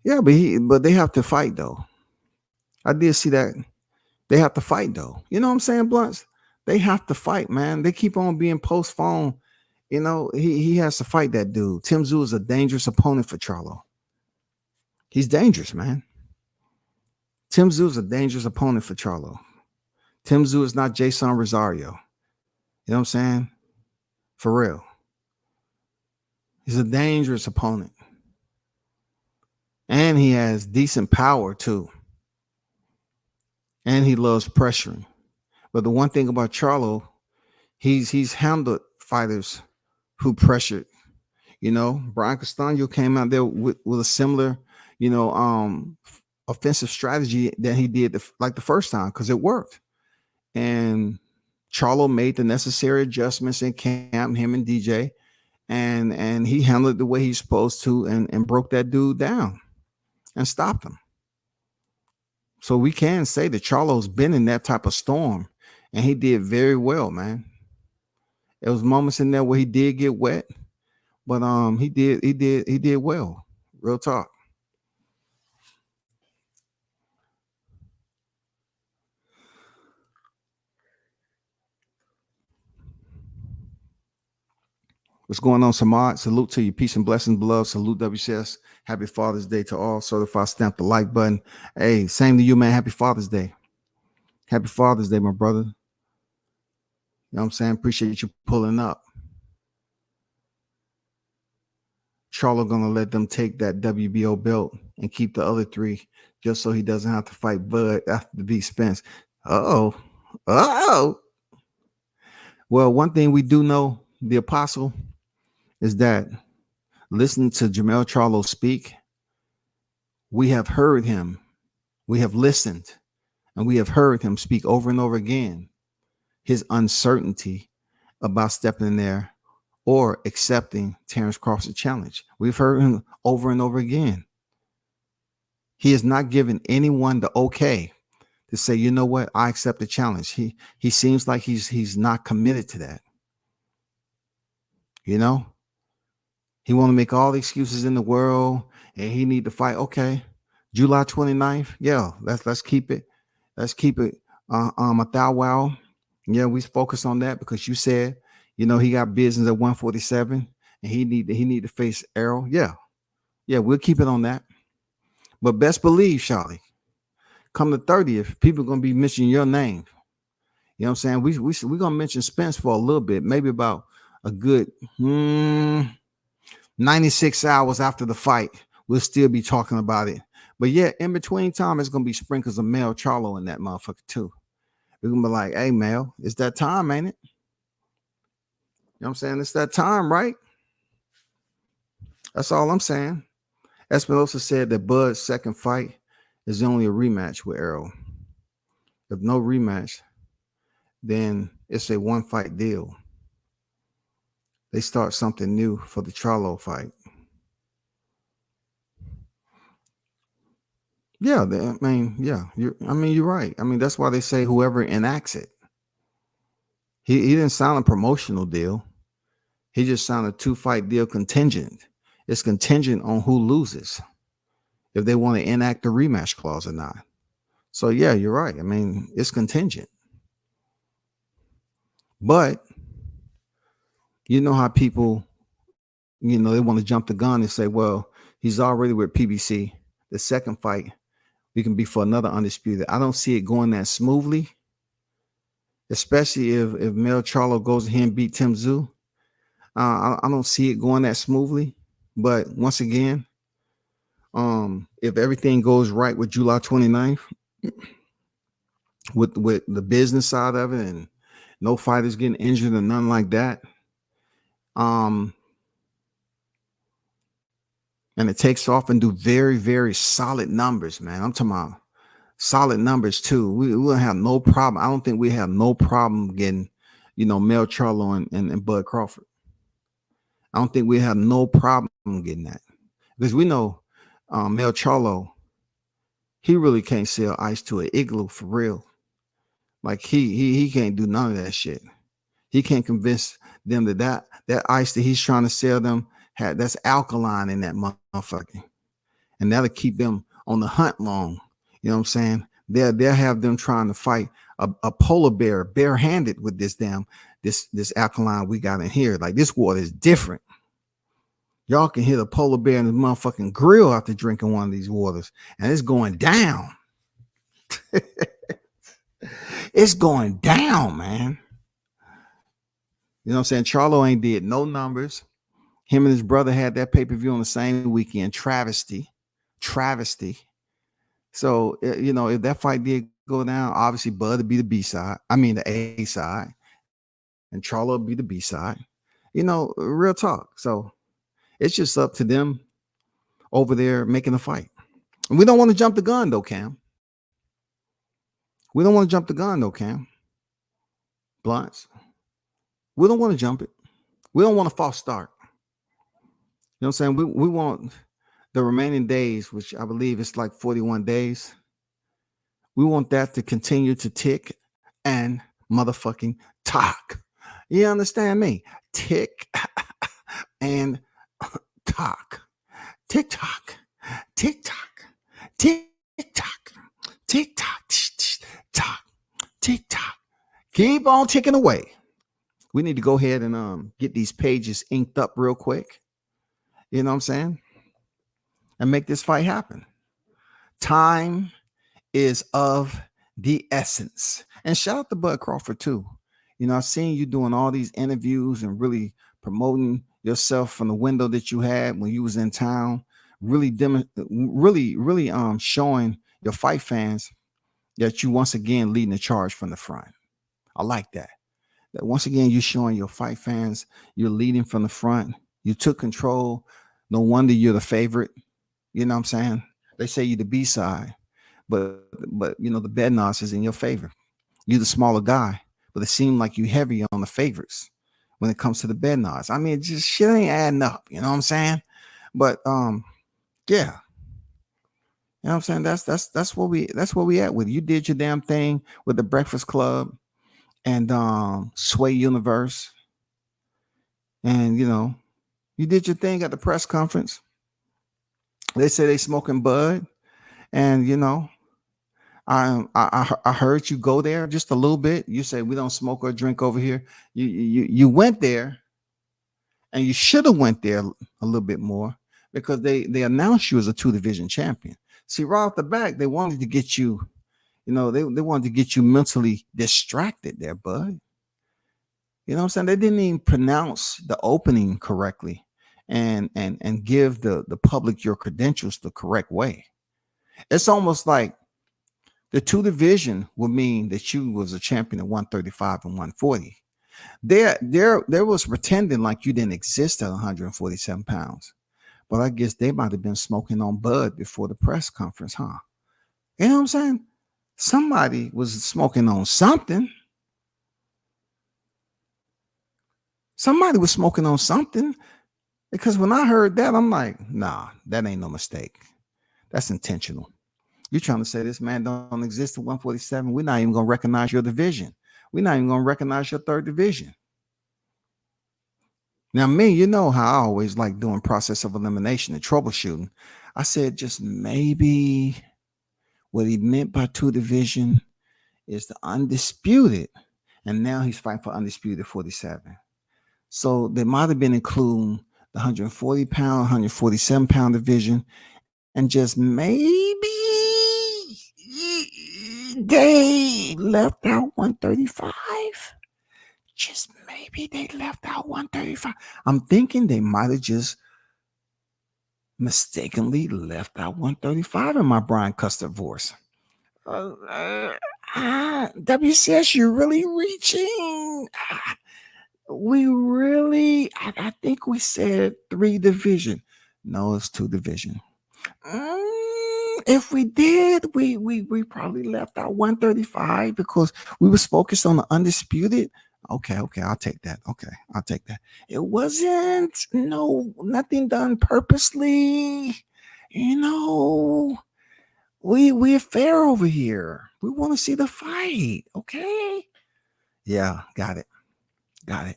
Yeah, but they have to fight though. I did see that. They have to fight though. You know what I'm saying, Blunts? They have to fight, man. They keep on being postponed. He has to fight that dude. Tszyu is a dangerous opponent for Charlo. He's dangerous, man. Tszyu is a dangerous opponent for Charlo. Tszyu is not Jason Rosario. You know what I'm saying? For real. He's a dangerous opponent. And he has decent power too. And he loves pressuring. But the one thing about Charlo, he's handled fighters who pressured. Brian Castano came out there with a similar, offensive strategy that he did the first time because it worked. And Charlo made the necessary adjustments in camp, him and DJ, and he handled it the way he's supposed to and broke that dude down and stopped him. So we can say that Charlo's been in that type of storm, and he did very well, man. There was moments in there where he did get wet, but he did well. Real talk. What's going on, Samad? Salute to you. Peace and blessings, beloved. Salute WCS. Happy Father's Day to all. Certified, stamp the like button. Hey, same to you, man. Happy Father's Day. Happy Father's Day, my brother. You know what I'm saying? Appreciate you pulling up. Charlo gonna let them take that WBO belt and keep the other three just so he doesn't have to fight Bud after the V Spence. Oh. Well, one thing we do know, the Apostle, is that listening to Jermell Charlo speak, we have heard him, we have listened, and we have heard him speak over and over again his uncertainty about stepping in there or accepting Terrence Crawford's challenge. We've heard him over and over again. He has not given anyone the okay to say, you know what, I accept the challenge. He seems like he's not committed to that. He want to make all the excuses in the world and he need to fight. Okay. July 29th. Yeah, let's keep it. Let's keep it a thou wow. Yeah, we focus on that because you said, he got business at 147 and he need to face Errol. Yeah, we'll keep it on that. But best believe, Charlie, come the 30th, people are gonna be mentioning your name. You know what I'm saying? We're gonna mention Spence for a little bit, maybe about a good 96 hours after the fight. We'll still be talking about it. But yeah, in between time, it's gonna be sprinkles of Mel Charlo in that motherfucker too. We're gonna be like, hey, Mel, it's that time, ain't it? You know what I'm saying? It's that time, right? That's all I'm saying. Espinosa said that Bud's second fight is only a rematch with Errol. If no rematch, then it's a one-fight deal. They start something new for the Charlo fight. Yeah, you're right. I mean, that's why they say whoever enacts it. He didn't sign a promotional deal. He just signed a 2-fight deal contingent. It's contingent on who loses, if they want to enact the rematch clause or not. So yeah, you're right. I mean, it's contingent. But you know how people, they want to jump the gun and say, well, he's already with PBC. The second fight, we can be for another undisputed. I don't see it going that smoothly. especially if Mel Charlo goes ahead and beat Tszyu. I don't see it going that smoothly. But once again, if everything goes right with July 29th, with the business side of it, and no fighters getting injured or nothing like that, and it takes off and do very, very solid numbers, man. I'm talking about solid numbers too. We'll have no problem. I don't think we have no problem getting, Mel Charlo and Bud Crawford. I don't think we have no problem getting that, because we know Mel Charlo, he really can't sell ice to an igloo for real. Like he can't do none of that shit. He can't convince them that ice that he's trying to sell them that's alkaline in that motherfucker, and that'll keep them on the hunt long. You know what I'm saying? They'll have them trying to fight a polar bear barehanded with this alkaline we got in here. Like, this water is different. Y'all can hit a polar bear in the motherfucking grill after drinking one of these waters, and it's going down. It's going down, man. You know what I'm saying? Charlo ain't did no numbers. Him and his brother had that pay-per-view on the same weekend. Travesty. So, if that fight did go down, obviously Bud would be the B side. I mean, the A side. And Charlo would be the B side. Real talk. So it's just up to them over there making a fight. And we don't want to jump the gun, though, Cam. Blunts. We don't want to jump it. We don't want a false start. You know what I'm saying? We want the remaining days, which I believe is like 41 days. We want that to continue to tick and motherfucking talk. You understand me? Tick and talk. Tick tock. Tick tock. Tick tock. Tick tock. Tock. Tick tock. Keep on ticking away. We need to go ahead and get these pages inked up real quick. You know what I'm saying? And make this fight happen. Time is of the essence. And shout out to Bud Crawford too. I've seen you doing all these interviews and really promoting yourself from the window that you had when you was in town. Really showing your fight fans that you once again leading the charge from the front. I like that. That once again you're showing your fight fans you're leading from the front. You took control. No wonder you're the favorite. You know what I'm saying? They say you're the B side, but the betting odds is in your favor. You're the smaller guy, but it seemed like you heavy on the favorites when it comes to the betting odds. I mean, just shit ain't adding up. You know what I'm saying? But yeah. You know what I'm saying? That's where we at with it. You did your damn thing with the Breakfast Club and Sway Universe, and you did your thing at the press conference. They say they smoking bud, and I heard you go there just a little bit. You say we don't smoke or drink over here. You went there, and you should have went there a little bit more, because they announced you as a 2-division champion. See, right off the back, they wanted to get you, they wanted to get you mentally distracted there, bud. You know what I'm saying? They didn't even pronounce the opening correctly and give the public your credentials the correct way. It's almost like the 2-division would mean that you was a champion at 135 and 140. There was pretending like you didn't exist at 147 pounds. But I guess they might have been smoking on bud before the press conference, huh? You know what I'm saying? Somebody was smoking on something. Somebody was smoking on something, because when I heard that, I'm like, nah, that ain't no mistake. That's intentional. You're trying to say this man don't exist at 147. We're not even going to recognize your division. We're not even going to recognize your 3rd division. Now, me, you know how I always like doing process of elimination and troubleshooting. I said just maybe what he meant by 2-division is the undisputed. And now he's fighting for undisputed 47. So they might have been including the 140 pound, 147 pound division, and just maybe they left out 135. Just maybe they left out 135. I'm thinking they might have just mistakenly left out 135 in my Brian Custer voice. WCS, you're really reaching. I think we said 3 division. No, it's 2 division. If we did, we probably left out 135 because we was focused on the undisputed. Okay, I'll take that. Okay, I'll take that. It wasn't nothing done purposely. We're fair over here. We want to see the fight. Okay. Yeah, got it. Got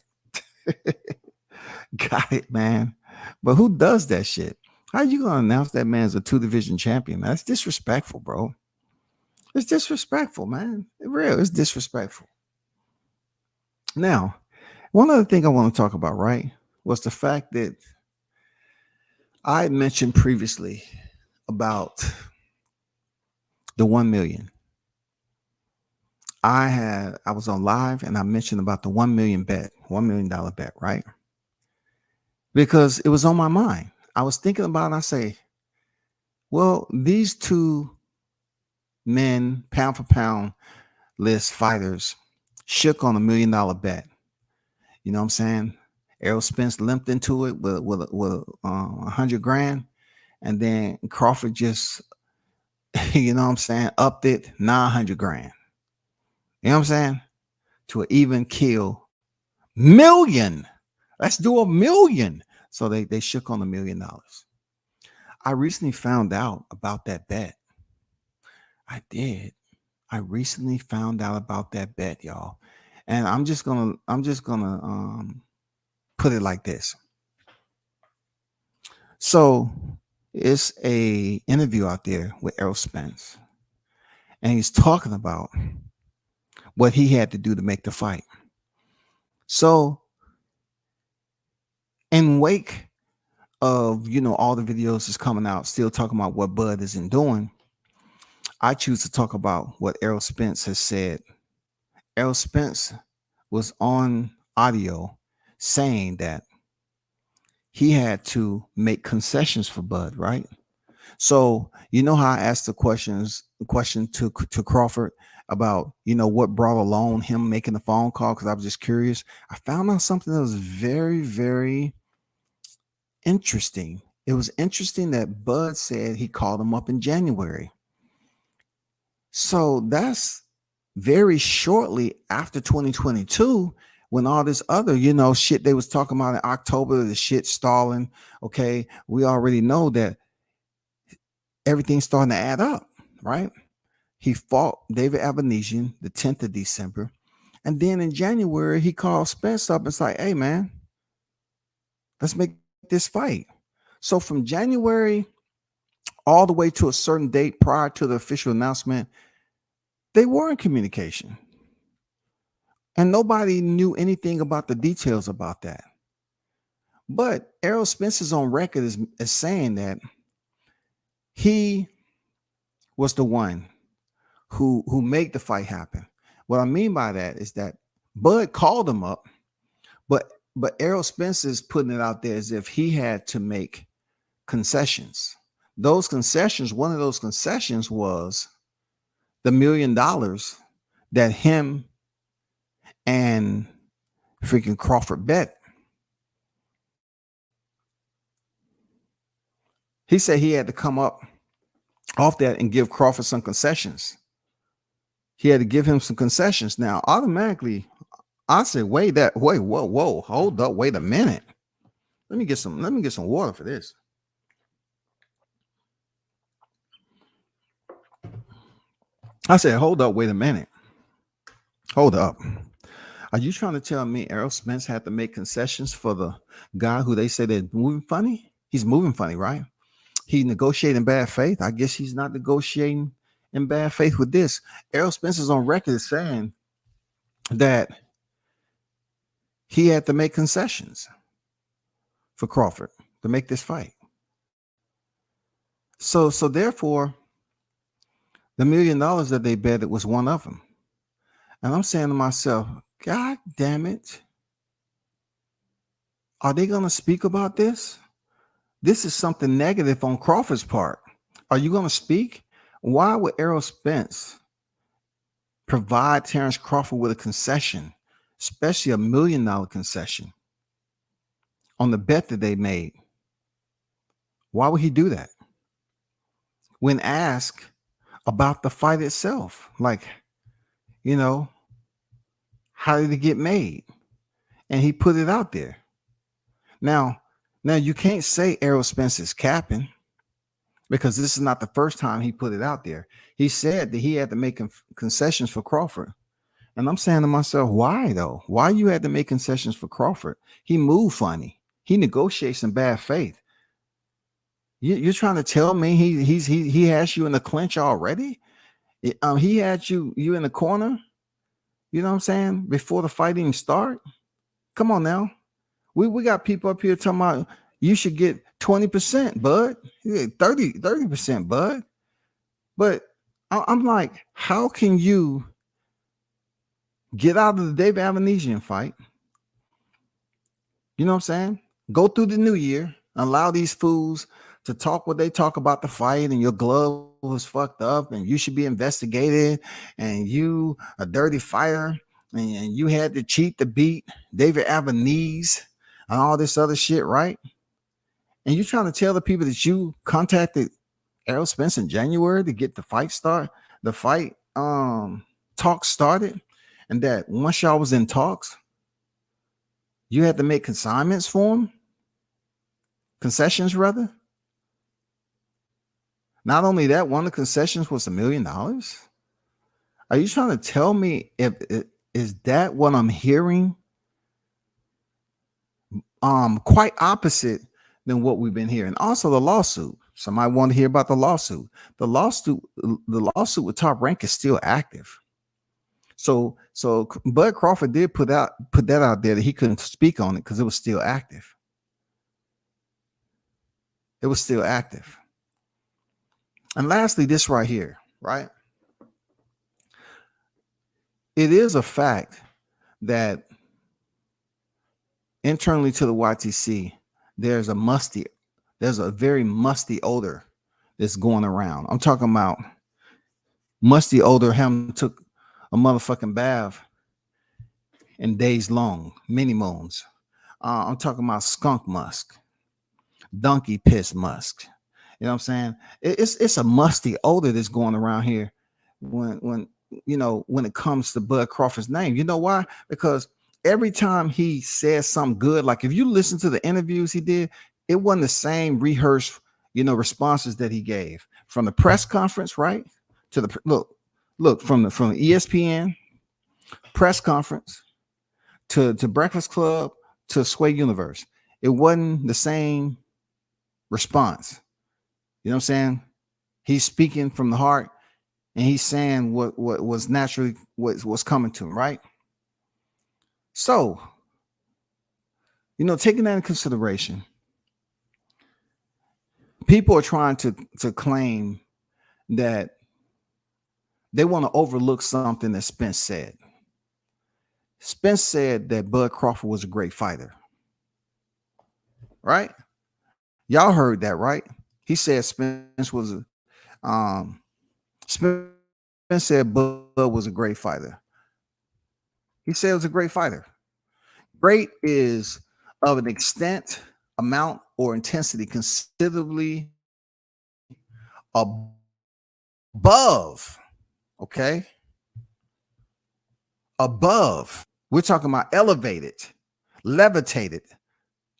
it, man. But who does that shit? How you gonna announce that man's a 2 division champion? That's disrespectful, bro. It's disrespectful, man. It's disrespectful. Now, one other thing I want to talk about, right, was the fact that I mentioned previously about the 1 million. I was on live and I mentioned about the 1 million bet, $1 million bet, right? Because it was on my mind. I was thinking about it. I say, well, these 2 men, pound for pound list fighters, shook on $1 million bet. You know what I'm saying? Errol Spence limped into it with 100 grand, and then Crawford just, you know what I'm saying, upped it 900 grand. You know what I'm saying? To an even kill million. Let's do $1 million. So they shook on $1 million. I recently found out about that bet. I did. I recently found out about that bet, y'all. And I'm just gonna put it like this. So it's a interview out there with Errol Spence, and he's talking about what he had to do to make the fight. So in wake of all the videos is coming out, still talking about what Bud isn't doing, I choose to talk about what Errol Spence has said. Errol Spence was on audio saying that he had to make concessions for Bud, right? So how I asked the question to Crawford about what brought along him making the phone call, because I was just curious. I found out something that was very, very interesting. It was interesting that Bud said he called him up in January. So that's very shortly after 2022, when all this other, shit they was talking about in October, the shit stalling. Okay, we already know that everything's starting to add up, right? He fought David Abanesian the 10th of December. And then in January, he called Spence up and it's like, hey, man, let's make this fight. So from January all the way to a certain date prior to the official announcement, they were in communication. And nobody knew anything about the details about that. But Errol Spence is on record as saying that he was the one who made the fight happen. What I mean by that is that Bud called him up, but Errol Spence is putting it out there as if he had to make concessions. Those concessions, one of those concessions was the $1 million that him and freaking Crawford bet. He said he had to come up off that and give Crawford some concessions. He had to give him some concessions. Now, automatically, I said, whoa, hold up, wait a minute. Let me get some water for this. I said, hold up, wait a minute. Hold up. Are you trying to tell me Errol Spence had to make concessions for the guy who they say they're moving funny? He's moving funny, right? He negotiated in bad faith. I guess he's not negotiating in bad faith with this. Errol Spence is on record saying that he had to make concessions for Crawford to make this fight. So therefore, The $1 million that they bet, it was one of them. And I'm saying to myself, God damn it. Are they going to speak about this? This is something negative on Crawford's part. Are you going to speak? Why would Errol Spence provide Terrence Crawford with a concession, especially $1 million concession on the bet that they made? Why would he do that? When asked about the fight itself, like, you know, how did it get made? And he put it out there. Now you can't say Errol Spence is capping, because this is not the first time he put it out there. He said that he had to make concessions for Crawford. And I'm saying to myself, why though? Why you had to make concessions for Crawford? He moved funny. He negotiates in bad faith. You're trying to tell me he has you in the clinch already? He had you in the corner. You know what I'm saying? Before the fight even start. Come on now. We got people up here talking about you should get 20%, bud. 30%, bud. But I'm like, how can you get out of the David Avanesian fight? You know what I'm saying? Go through the new year, allow these fools to talk what they talk about the fight, and your glove was fucked up, and you should be investigated, and you a dirty fighter, and you had to cheat to beat David Avanese and all this other shit, right? And you're trying to tell the people that you contacted Errol Spence in January to get the fight talk started, and that once y'all was in talks, you had to make concessions rather. Not only that, one of the concessions was $1 million. Are you trying to tell me is that what I'm hearing? Quite opposite than what we've been hearing. Also, the lawsuit. Somebody want to hear about the lawsuit. The lawsuit with Top Rank is still active. So Bud Crawford did put that out there that he couldn't speak on it because it was still active. It was still active. And lastly, this right here, right? It is a fact that internally to the YTC, there's a very musty odor that's going around. I'm talking about musty odor. Him took a motherfucking bath in days long, many moons. I'm talking about skunk musk, donkey piss musk. You know what I'm saying? It's a musty odor that's going around here when it comes to Bud Crawford's name. You know why? Because every time he says something good, like if you listen to the interviews he did, it wasn't the same rehearsed, responses that he gave from the press conference, right? To the look from the ESPN press conference to Breakfast Club to Sway Universe. It wasn't the same response. You know what I'm saying? He's speaking from the heart, and he's saying what was naturally what's coming to him, right? So, taking that in consideration, people are trying to claim that they want to overlook something that Spence said. Spence said that Bud Crawford was a great fighter, right? Y'all heard that, right? He said Spence said Bud was a great fighter. He said it was a great fighter. Great is of an extent, amount, or intensity considerably above, okay? Above. We're talking about elevated, levitated,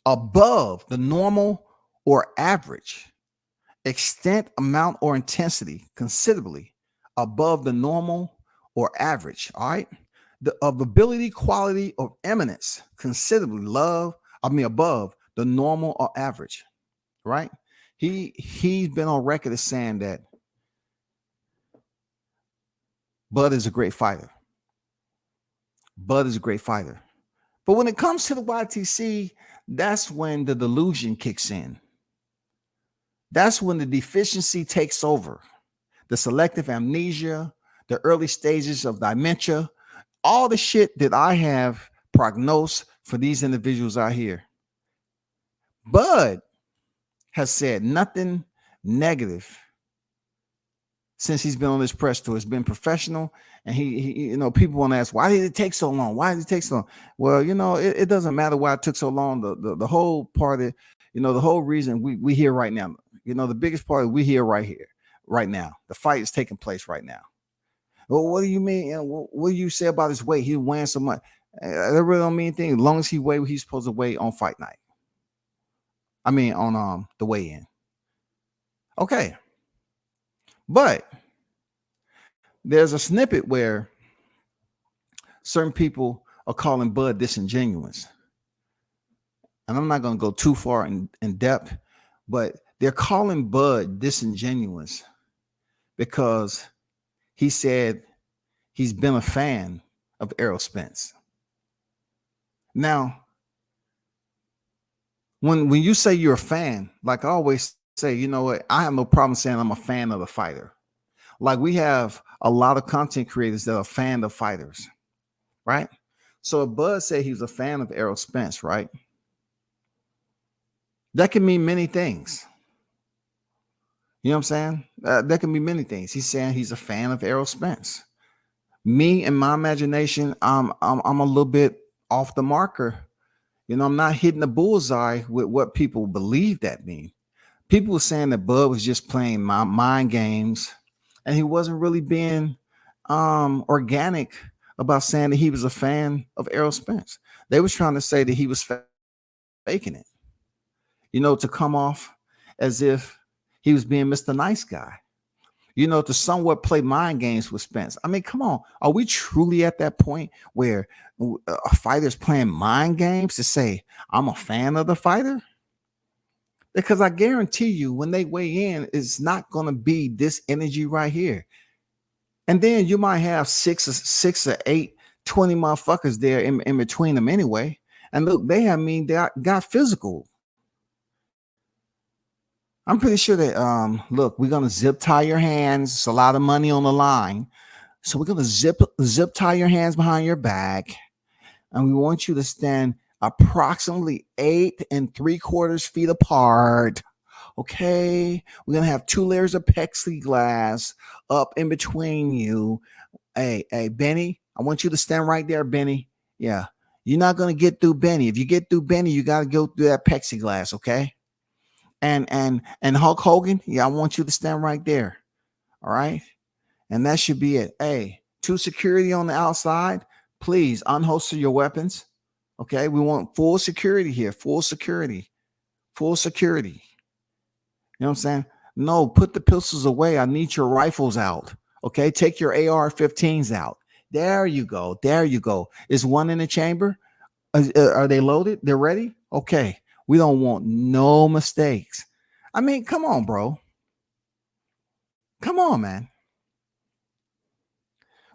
above the normal or average. Extent, amount, or intensity considerably above the normal or average. All right. Of ability, quality, or eminence considerably above the normal or average. Right. He's been on record as saying that Bud is a great fighter. Bud is a great fighter. But when it comes to the YTC, that's when the delusion kicks in. That's when the deficiency takes over. the selective amnesia, the early stages of dementia, all the shit that I have prognosed for these individuals out here. Bud has said nothing negative since he's been on this press tour. It's been professional, and he people want to ask, why did it take so long? Why did it take so long? Well, it doesn't matter why it took so long. The whole part of, the whole reason we here right now, the biggest part of we here right now. The fight is taking place right now. Well, what do you mean? What do you say about his weight? He's weighing so much. That really don't mean anything. As long as he weigh what he's supposed to weigh on fight night. I mean, on the weigh-in. Okay. But there's a snippet where certain people are calling Bud disingenuous. And I'm not going to go too far in depth, but they're calling Bud disingenuous because he said he's been a fan of Errol Spence. Now, when you say you're a fan, like I always say, you know what? I have no problem saying I'm a fan of the fighter. Like we have a lot of content creators that are a fan of fighters, right? So if Bud said he was a fan of Errol Spence, right? That can mean many things. You know what I'm saying? That can be many things. He's saying he's a fan of Errol Spence. Me, in my imagination, I'm a little bit off the marker. I'm not hitting the bullseye with what people believe that mean. People were saying that Bud was just playing mind games, and he wasn't really being organic about saying that he was a fan of Errol Spence. They was trying to say that he was faking it, to come off as if he was being Mr. Nice Guy, to somewhat play mind games with Spence. I mean, come on. Are we truly at that point where a fighter's playing mind games to say, I'm a fan of the fighter? Because I guarantee you, when they weigh in, it's not going to be this energy right here. And then you might have six or eight, 20 motherfuckers there in between them anyway. And look, they got physical. I'm pretty sure that, look, we're going to zip tie your hands. It's a lot of money on the line. So we're going to zip tie your hands behind your back. And we want you to stand approximately 8 3/4 feet apart. Okay. We're going to have 2 layers of plexiglass up in between you. Hey, Benny, I want you to stand right there, Benny. Yeah. You're not going to get through Benny. If you get through Benny, you got to go through that plexiglass. Okay. And Hulk Hogan, yeah, I want you to stand right there. All right. And that should be it. Hey, 2 security on the outside. Please unholster your weapons. Okay. We want full security here. Full security. Full security. You know what I'm saying? No, put the pistols away. I need your rifles out. Okay. Take your AR-15s out. There you go. There you go. Is one in the chamber? Are they loaded? They're ready? Okay. We don't want no mistakes. I mean, come on, bro. Come on, man.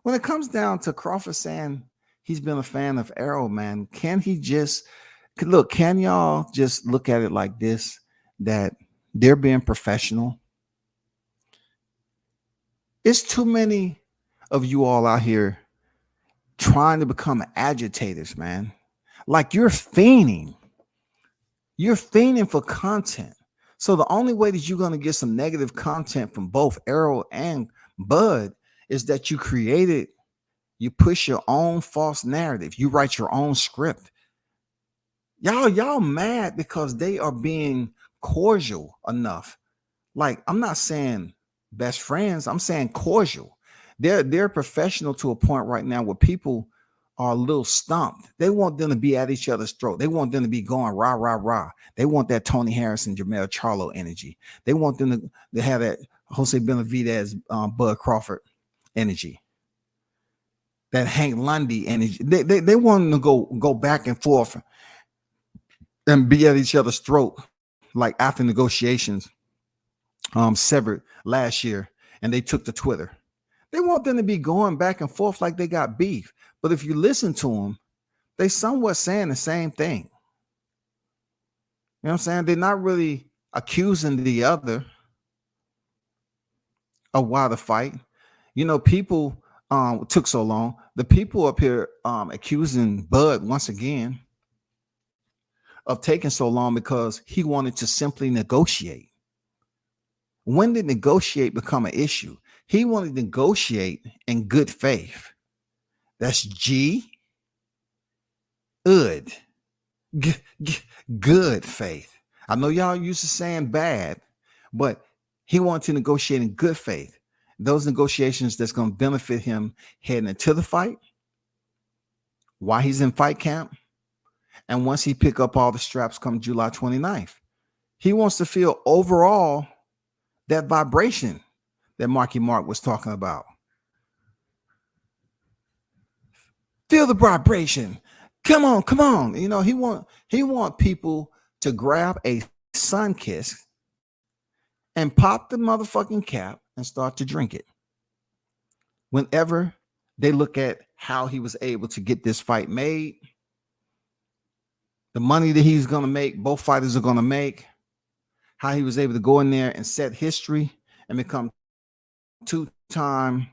When it comes down to Crawford saying he's been a fan of Errol, man, can y'all just look at it like this, that they're being professional? It's too many of you all out here trying to become agitators, man. Like you're fiending. You're fiending for content. So the only way that you're going to get some negative content from both Errol and Bud is that you push your own false narrative. You write your own script. Y'all mad because they are being cordial enough. Like, I'm not saying best friends. I'm saying cordial. They're professional to a point right now where people are a little stumped. They want them to be at each other's throat. They want them to be going rah, rah, rah. They want that Tony Harrison, Jermell Charlo energy. They want them to have that Jose Benavidez, Bud Crawford energy. That Hank Lundy energy. They want them to go back and forth and be at each other's throat, like after negotiations severed last year, and they took to Twitter. They want them to be going back and forth like they got beef. But if you listen to them, they somewhat saying the same thing. You know what I'm saying? They're not really accusing the other of why the fight. People took so long. The people up here accusing Bud once again of taking so long because he wanted to simply negotiate. When did negotiate become an issue? He wanted to negotiate in good faith. That's good faith. I know y'all used to saying bad, but he wanted to negotiate in good faith. Those negotiations that's going to benefit him heading into the fight, while he's in fight camp, and once he pick up all the straps come July 29th. He wants to feel overall that vibration that Marky Mark was talking about. Feel the vibration. Come on. He want people to grab a sun kiss and pop the motherfucking cap and start to drink it. Whenever they look at how he was able to get this fight made, the money that he's going to make, both fighters are going to make, how he was able to go in there and set history and become two-time,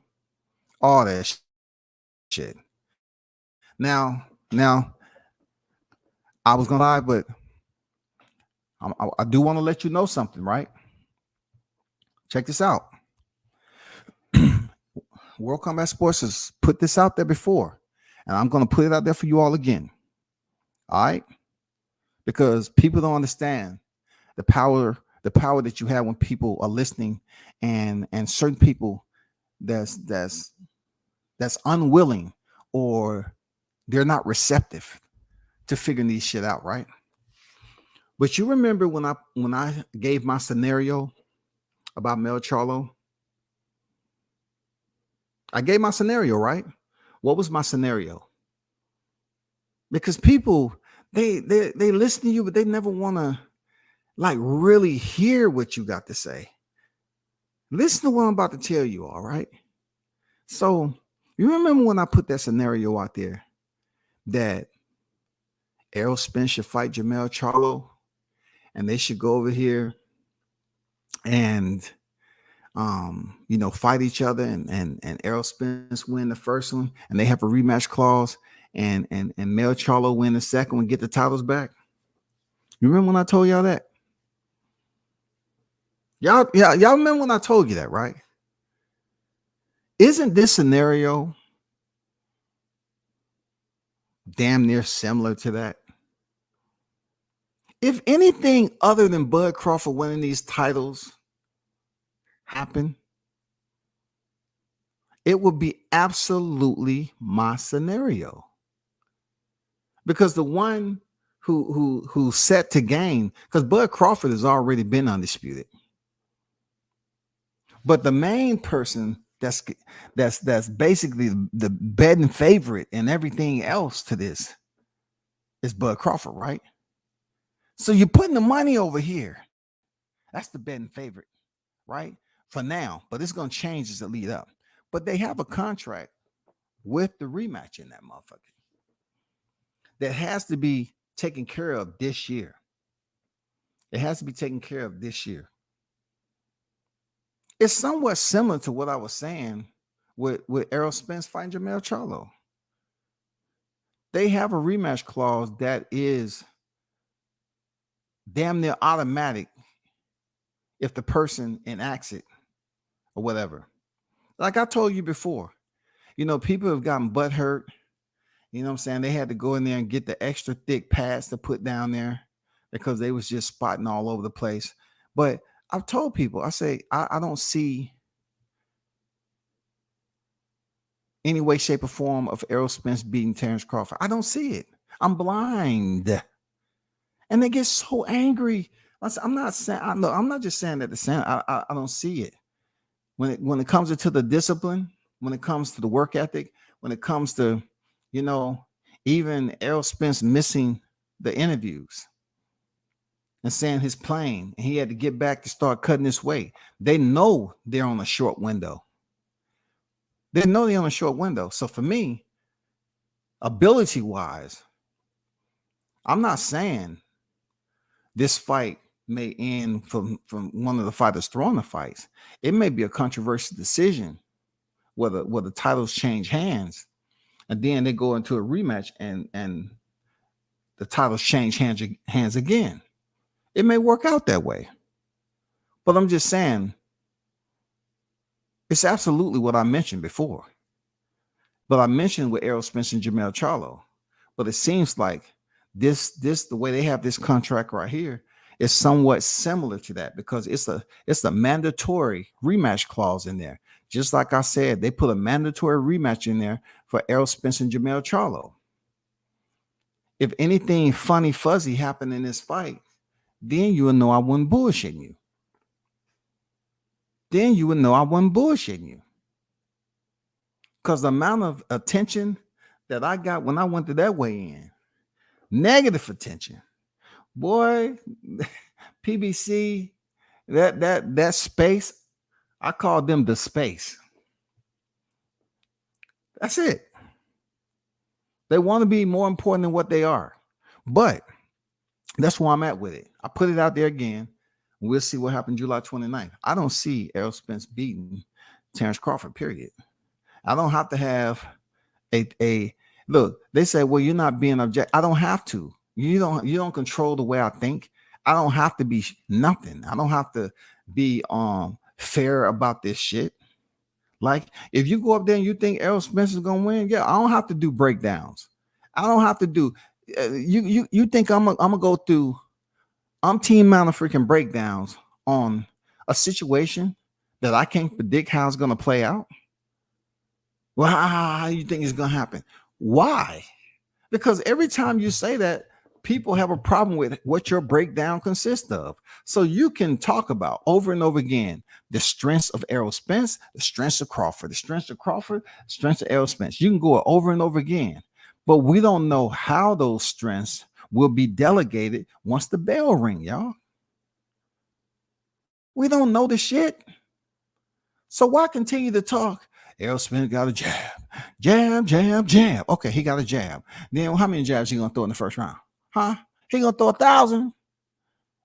all that shit. Now, I was going to lie, but I do want to let you know something, right? Check this out. World Combat Sports has put this out there before, and I'm going to put it out there for you all again. All right? Because people don't understand the power that you have when people are listening, and certain people that's unwilling or they're not receptive to figuring these shit out, right? But you remember when I gave my scenario about Mel Charlo? I gave my scenario, right? What was my scenario? Because people, they listen to you, but they never want to like really hear what you got to say. Listen to what I'm about to tell you, all right? So you remember when I put that scenario out there that Errol Spence should fight Jermell Charlo, and they should go over here and fight each other, and Errol Spence win the first one, and they have a rematch clause, and Mel Charlo win the second one, get the titles back. You remember when I told y'all that? Y'all remember when I told you that, right? Isn't this scenario damn near similar to that? If anything other than Bud Crawford winning these titles happen, it would be absolutely my scenario. Because the one who's set to gain, because Bud Crawford has already been undisputed. But the main person that's basically the betting favorite and everything else to this is Bud Crawford, right? So you're putting the money over here. That's the betting favorite, right? For now, but it's going to change as it lead up. But they have a contract with the rematch in that motherfucker that has to be taken care of this year. It has to be taken care of this year. It's somewhat similar to what I was saying with Errol Spence fighting Jermell Charlo. They have a rematch clause that is damn near automatic if the person enacts it or whatever. Like I told you before, people have gotten butt hurt. You know what I'm saying? They had to go in there and get the extra thick pads to put down there because they was just spotting all over the place. But I've told people, I say, I don't see any way, shape, or form of Errol Spence beating Terrence Crawford. I don't see it. I'm blind. And they get so angry. I'm not just saying that I don't see it. When it comes to the discipline, when it comes to the work ethic, when it comes to, even Errol Spence missing the interviews and saying his plane, and he had to get back to start cutting his weight. They know they're on a short window. So for me, ability-wise, I'm not saying this fight may end from one of the fighters throwing the fights. It may be a controversial decision whether the titles change hands, and then they go into a rematch and the titles change hands again. It may work out that way. But I'm just saying, it's absolutely what I mentioned before. But I mentioned with Errol Spence and Jermell Charlo. But it seems like this the way they have this contract right here is somewhat similar to that, because it's a mandatory rematch clause in there. Just like I said, they put a mandatory rematch in there for Errol Spence and Jermell Charlo. If anything funny fuzzy happened in this fight, then you would know I wasn't bullshitting you. Then you would know I wasn't bullshitting you. Because the amount of attention that I got when I went to that weigh-in, negative attention, boy, PBC, that space, I call them the space. That's it. They want to be more important than what they are. But that's where I'm at with it. I put it out there again. We'll see what happens July 29th. I don't see Errol Spence beating Terrence Crawford, period. I don't have to have a look. They say, well, you're not being objective. I don't have to. You don't control the way I think. I don't have to be nothing. I don't have to be fair about this shit. Like, if you go up there and you think Errol Spence is gonna win, yeah, I don't have to do breakdowns. I don't have to do. You think I'm gonna go through umpteen amount of freaking breakdowns on a situation that I can't predict how it's gonna play out? Well, how do you think it's gonna happen? Why? Because every time you say that, people have a problem with what your breakdown consists of. So you can talk about over and over again the strengths of Errol Spence, the strengths of Crawford, the strengths of Crawford, the strengths of Errol Spence. You can go over and over again, but we don't know how those strengths will be delegated once the bell ring, y'all. We don't know the shit. So why continue to talk? Errol Spence got a jab. Okay, he got a jab. Then how many jabs he gonna throw in the first round? Huh? He gonna throw 1,000.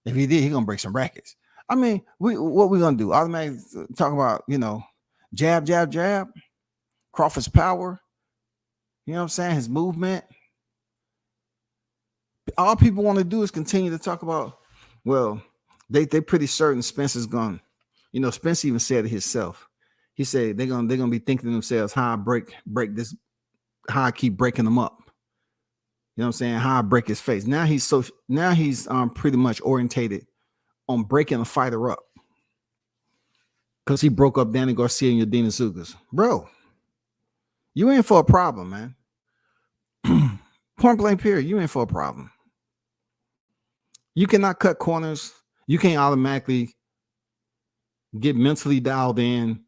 If he did, he gonna break some brackets. I mean, what we gonna do? Automatically talk about, jab. Crawford's power. You know what I'm saying? His movement. All people want to do is continue to talk about. Well, they pretty certain Spence is gonna. Spence even said it himself. He said they're gonna be thinking to themselves how I break this, how I keep breaking them up. You know what I'm saying? How I break his face. Now he's pretty much orientated on breaking a fighter up. Because he broke up Danny Garcia and Yadina Sugas. Bro, you in for a problem, man. Point blank period. You in for a problem. You cannot cut corners. You can't automatically get mentally dialed in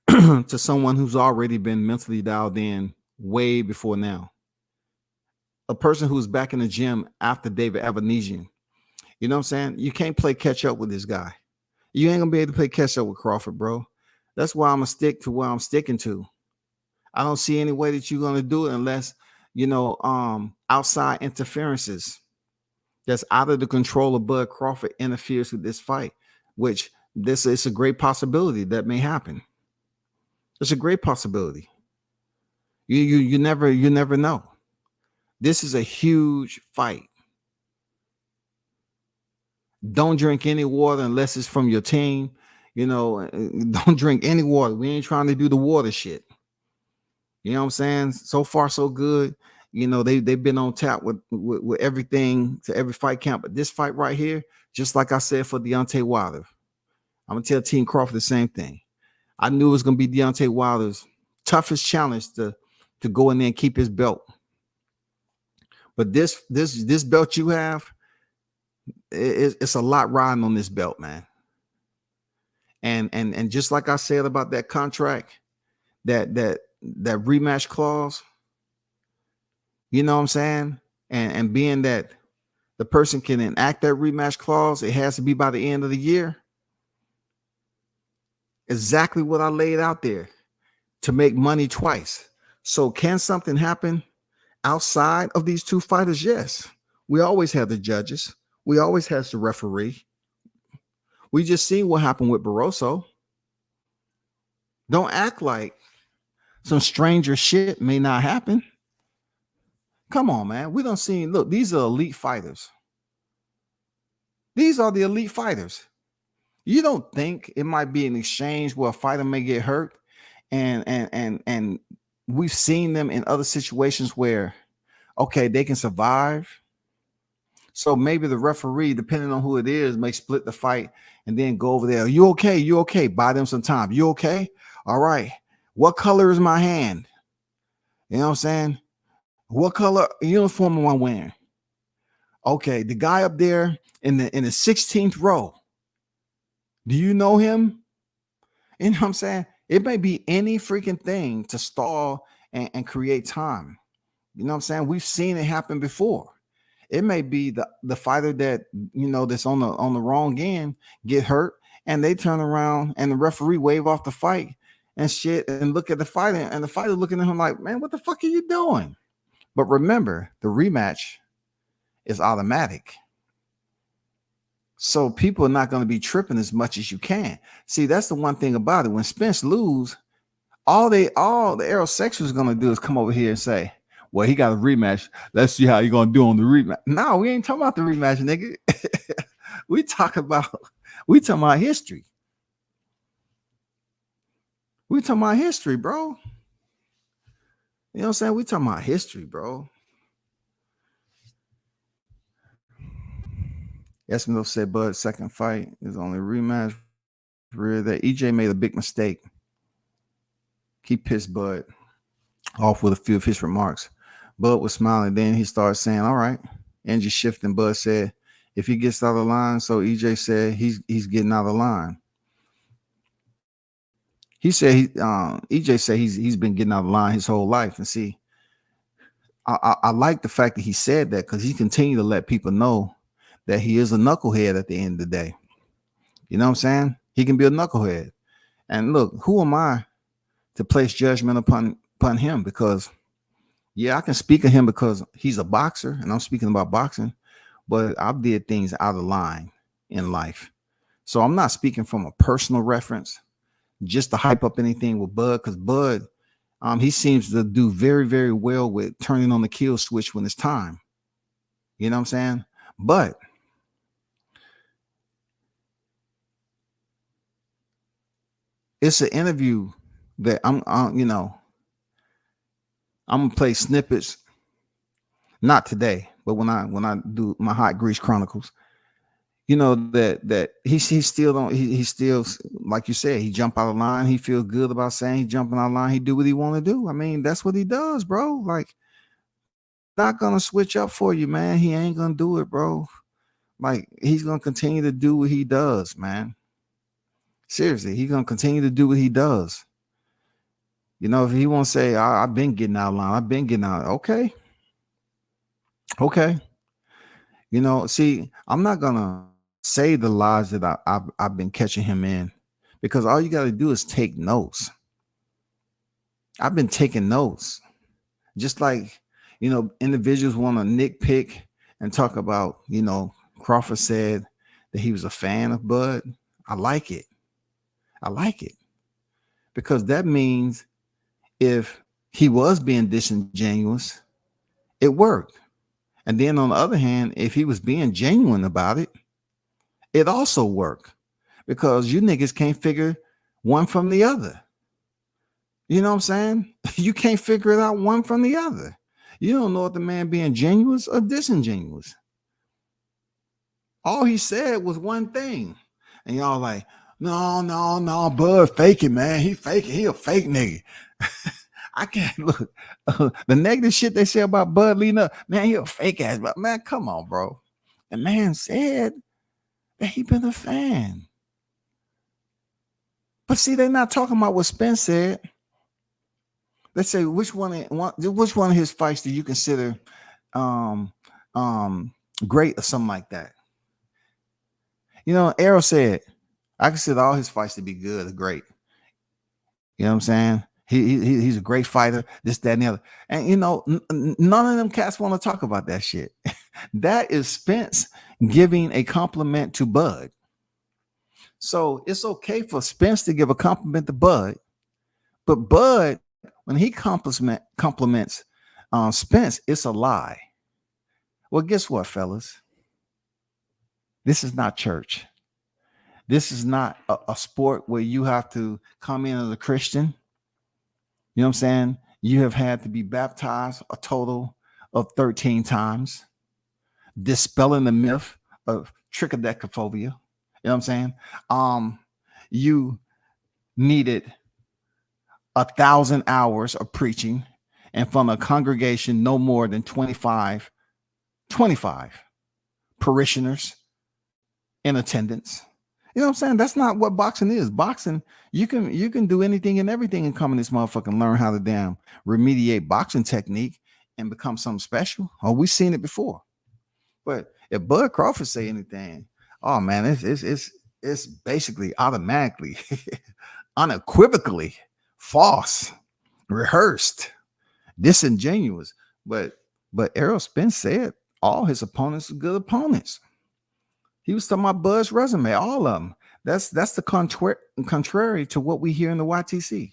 to someone who's already been mentally dialed in way before now. A person who's back in the gym after David Avanesian. You know what I'm saying? You can't play catch up with this guy. You ain't gonna be able to play catch up with Crawford, bro. That's why I'm gonna stick to where I'm sticking to. I don't see any way that you're gonna do it unless, outside interferences that's out of the control of Bud Crawford interferes with this fight, which this is a great possibility that may happen. It's a great possibility. You never know. This is a huge fight. Don't drink any water unless it's from your team. Don't drink any water. We ain't trying to do the water shit. You know what I'm saying? So far, so good. They've been on tap with everything to every fight camp. But this fight right here, just like I said for Deontay Wilder, I'm going to tell Team Crawford the same thing. I knew it was going to be Deontay Wilder's toughest challenge to go in there and keep his belt. But this belt you have, it's a lot riding on this belt, man. And just like I said about that contract, that rematch clause, you know what I'm saying? And being that the person can enact that rematch clause, it has to be by the end of the year. Exactly what I laid out there to make money twice. So can something happen outside of these two fighters? Yes. We always have the judges. We always have the referee. We just seen what happened with Barroso. Don't act like some stranger shit may not happen. Come on, man. We don't see. Look, these are elite fighters. These are the elite fighters. You don't think it might be an exchange where a fighter may get hurt, and we've seen them in other situations where, okay, they can survive. So maybe the referee, depending on who it is, may split the fight and then go over there. You okay? You okay? Buy them some time. You okay? All right. What color is my hand? You know what I'm saying? What color uniform am I wearing? Okay, the guy up there in the 16th row. Do you know him? You know what I'm saying? It may be any freaking thing to stall and create time. You know what I'm saying? We've seen it happen before. It may be the fighter that, you know, that's on the wrong end get hurt, and they turn around and the referee wave off the fight and shit and look at the fighter, and the fighter looking at him like, man, what the fuck are you doing? But remember, the rematch is automatic. So people are not going to be tripping as much as you can. See, that's the one thing about it. When Spence lose, all the aerosexuals going to do is come over here and say, well, he got a rematch. Let's see how you're going to do on the rematch. No, we ain't talking about the rematch, nigga. we talking about history. We talking about history, bro. You know what I'm saying? We talking about history, bro. Eskimo said Bud's second fight is only a rematch. That EJ made a big mistake. He pissed Bud off with a few of his remarks. Bud was smiling. Then he started saying, all right. Energy shifting. Bud said, if he gets out of line, so EJ said he's getting out of line. He said EJ said he's been getting out of line his whole life. And see, I like the fact that he said that, because he continued to let people know that he is a knucklehead at the end of the day. You know what I'm saying? He can be a knucklehead. And look, who am I to place judgment upon him? Because yeah, I can speak of him because he's a boxer and I'm speaking about boxing, but I did things out of line in life. So I'm not speaking from a personal reference just to hype up anything with Bud, because Bud, he seems to do very, very well with turning on the kill switch when it's time. You know what I'm saying? But it's an interview that I'm gonna play snippets, not today, but when I do my Hot Grease Chronicles, you know, that he still don't, he still, like you said, he jump out of line. He feels good about saying he jumping out of line. He do what he want to do. I mean, that's what he does, bro. Like, not gonna switch up for you, man. He ain't gonna do it, bro. Like, he's gonna continue to do what he does, man. Seriously, he's gonna continue to do what he does. You know, if he won't say, I've been getting out of line, I've been getting out. Okay. You know, see, I'm not gonna say the lies that I've been catching him in, because all you got to do is take notes. I've been taking notes. Just like, you know, individuals want to nitpick and talk about, you know, Crawford said that he was a fan of Bud. I like it. Because that means if he was being disingenuous, it worked. And then on the other hand, if he was being genuine about it, it also worked, because you niggas can't figure one from the other. You know what I'm saying? You can't figure it out one from the other. You don't know if the man being genuine or disingenuous. All he said was one thing. And y'all like, no, Bud faking, man. He faking. He a fake nigga. I can't look. The negative shit they say about Bud leading up, man, he a fake ass. But man, come on, bro. The man said that he been a fan. But see, they're not talking about what Spence said. They say which one of his fights do you consider great or something like that. You know, Arrow said, I consider all his fights to be good or great. You know what I'm saying? He's a great fighter, this, that, and the other. And, you know, none of them cats want to talk about that shit. That is Spence giving a compliment to Bud. So it's okay for Spence to give a compliment to Bud, but Bud, when he compliments Spence, it's a lie. Well, guess what, fellas? This is not church. This is not a sport where you have to come in as a Christian. You know what I'm saying? You have had to be baptized a total of 13 times, dispelling the myth of trichodecaphobia. You know what I'm saying? You needed 1,000 hours of preaching, and from a congregation no more than 25 parishioners in attendance. You know what I'm saying? That's not what boxing is. Boxing, you can do anything and everything and come in this motherfucker and learn how to damn remediate boxing technique and become something special. Oh, we've seen it before. But if Bud Crawford say anything, oh man, it's basically automatically, unequivocally false, rehearsed, disingenuous. But Errol Spence said all his opponents are good opponents. He was talking about Bud's resume, all of them. That's the contrary to what we hear in the YTC.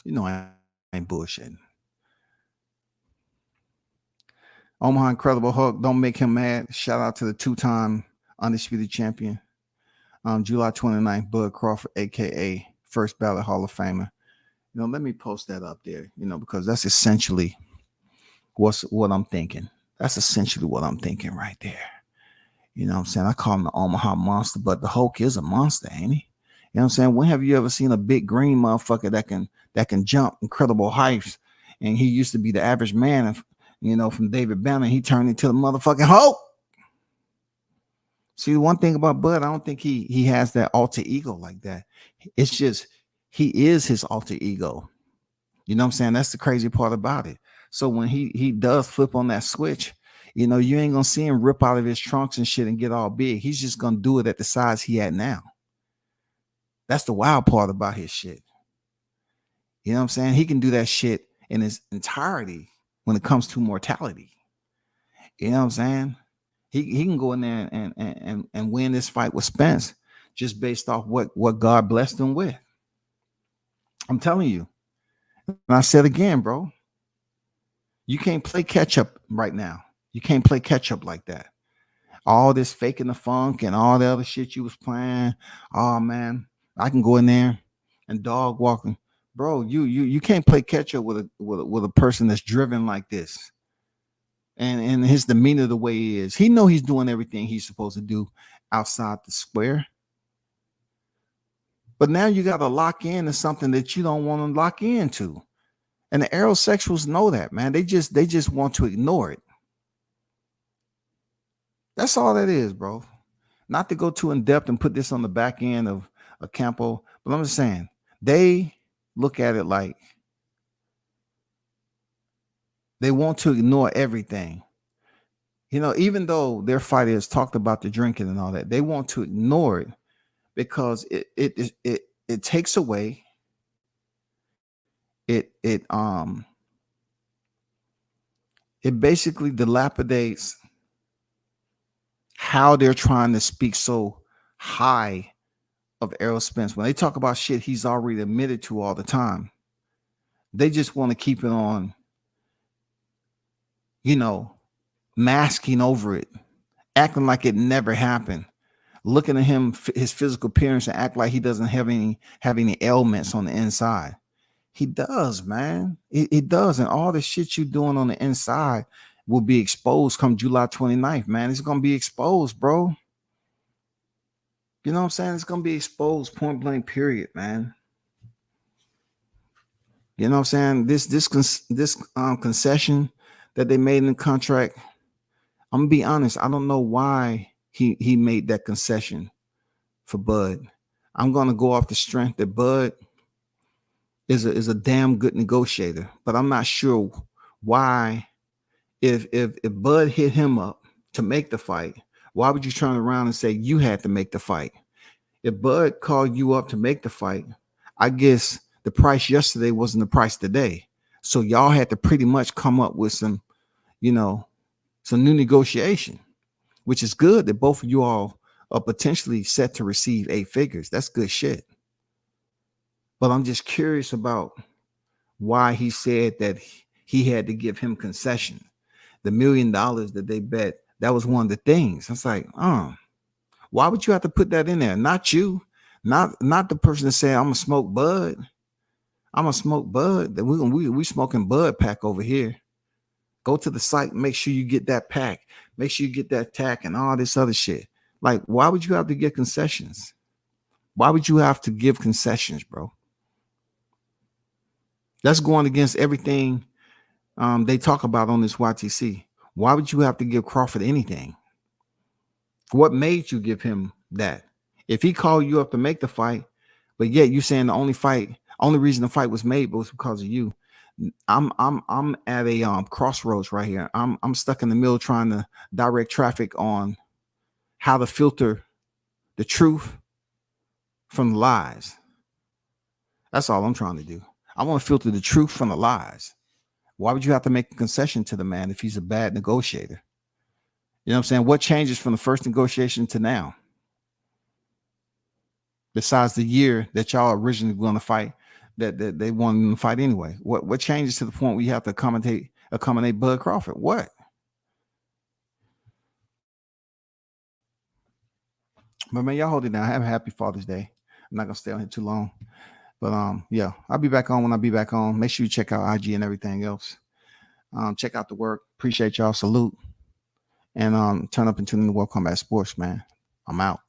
You know, I ain't bullshitting. Omaha Incredible Hulk, don't make him mad. Shout out to the 2-time undisputed champion. July 29th, Bud Crawford, aka First Ballot Hall of Famer. You know, let me post that up there, you know, because that's essentially what I'm thinking. That's essentially what I'm thinking right there. You know what I'm saying? I call him the Omaha Monster, but the Hulk is a monster, ain't he? You know what I'm saying? When have you ever seen a big green motherfucker that can jump incredible heights? And he used to be the average man, you know, from David Banner. He turned into the motherfucking Hulk. See, the one thing about Bud, I don't think he has that alter ego like that. It's just he is his alter ego. You know what I'm saying? That's the crazy part about it. So when he does flip on that switch, you know, you ain't gonna see him rip out of his trunks and shit and get all big. He's just gonna do it at the size he at now. That's the wild part about his shit. You know what I'm saying? He can do that shit in its entirety when it comes to mortality. You know what I'm saying? He can go in there and win this fight with Spence just based off what God blessed him with. I'm telling you. And I said again, bro, you can't play catch up right now. You can't play catch up like that. All this faking the funk and all the other shit you was playing. Oh man, I can go in there and dog walking, bro. You can't play catch up with a person that's driven like this, and his demeanor the way he is. He know he's doing everything he's supposed to do outside the square. But now you got to lock in to something that you don't want to lock into, and the aerosexuals know that, man. They just want to ignore it. That's all that is, bro. Not to go too in depth and put this on the back end of Ocampo, but I'm just saying they look at it like they want to ignore everything. You know, even though their fighters talked about the drinking and all that, they want to ignore it because it takes away. It basically dilapidates how they're trying to speak so high of Errol Spence. When they talk about shit he's already admitted to all the time, they just want to keep it on, you know, masking over it, acting like it never happened, looking at him, his physical appearance, and act like he doesn't have any ailments on the inside. He does, man. It does. And all the shit you're doing on the inside will be exposed come July 29th, man. It's going to be exposed, bro. You know what I'm saying? It's going to be exposed, point blank, period, man. You know what I'm saying? This concession that they made in the contract, I'm going to be honest. I don't know why he made that concession for Bud. I'm going to go off the strength that Bud is a damn good negotiator, but I'm not sure why. If Bud hit him up to make the fight, why would you turn around and say you had to make the fight? If Bud called you up to make the fight, I guess the price yesterday wasn't the price today. So y'all had to pretty much come up with some, you know, some new negotiation, which is good that both of you all are potentially set to receive 8 figures. That's good shit. But I'm just curious about why he said that he had to give him concession. The $1 million that they bet, that was one of the things. It's like, why would you have to put that in there? Not you, not the person that said, I'm gonna smoke bud. I'm gonna smoke bud. We smoking bud pack over here. Go to the site, make sure you get that pack, make sure you get that tack and all this other shit. Like, why would you have to get concessions? Why would you have to give concessions, bro? That's going against everything they talk about on this YTC. Why would you have to give Crawford anything? What made you give him that? If he called you up to make the fight, but yet you saying the only reason the fight was made was because of you. I'm at a crossroads right here. I'm stuck in the middle trying to direct traffic on how to filter the truth from the lies. That's all I'm trying to do. I want to filter the truth from the lies. Why would you have to make a concession to the man if he's a bad negotiator? You know what I'm saying? What changes from the first negotiation to now? Besides the year that y'all originally going to fight, that they wanted to fight anyway. What changes to the point where you have to accommodate Bud Crawford? What? But man, y'all hold it down. Have a happy Father's Day. I'm not gonna stay on here too long. But yeah, I'll be back on when I be back on. Make sure you check out IG and everything else. Check out the work. Appreciate y'all. Salute. And turn up and tune in to World Combat Sports, man. I'm out.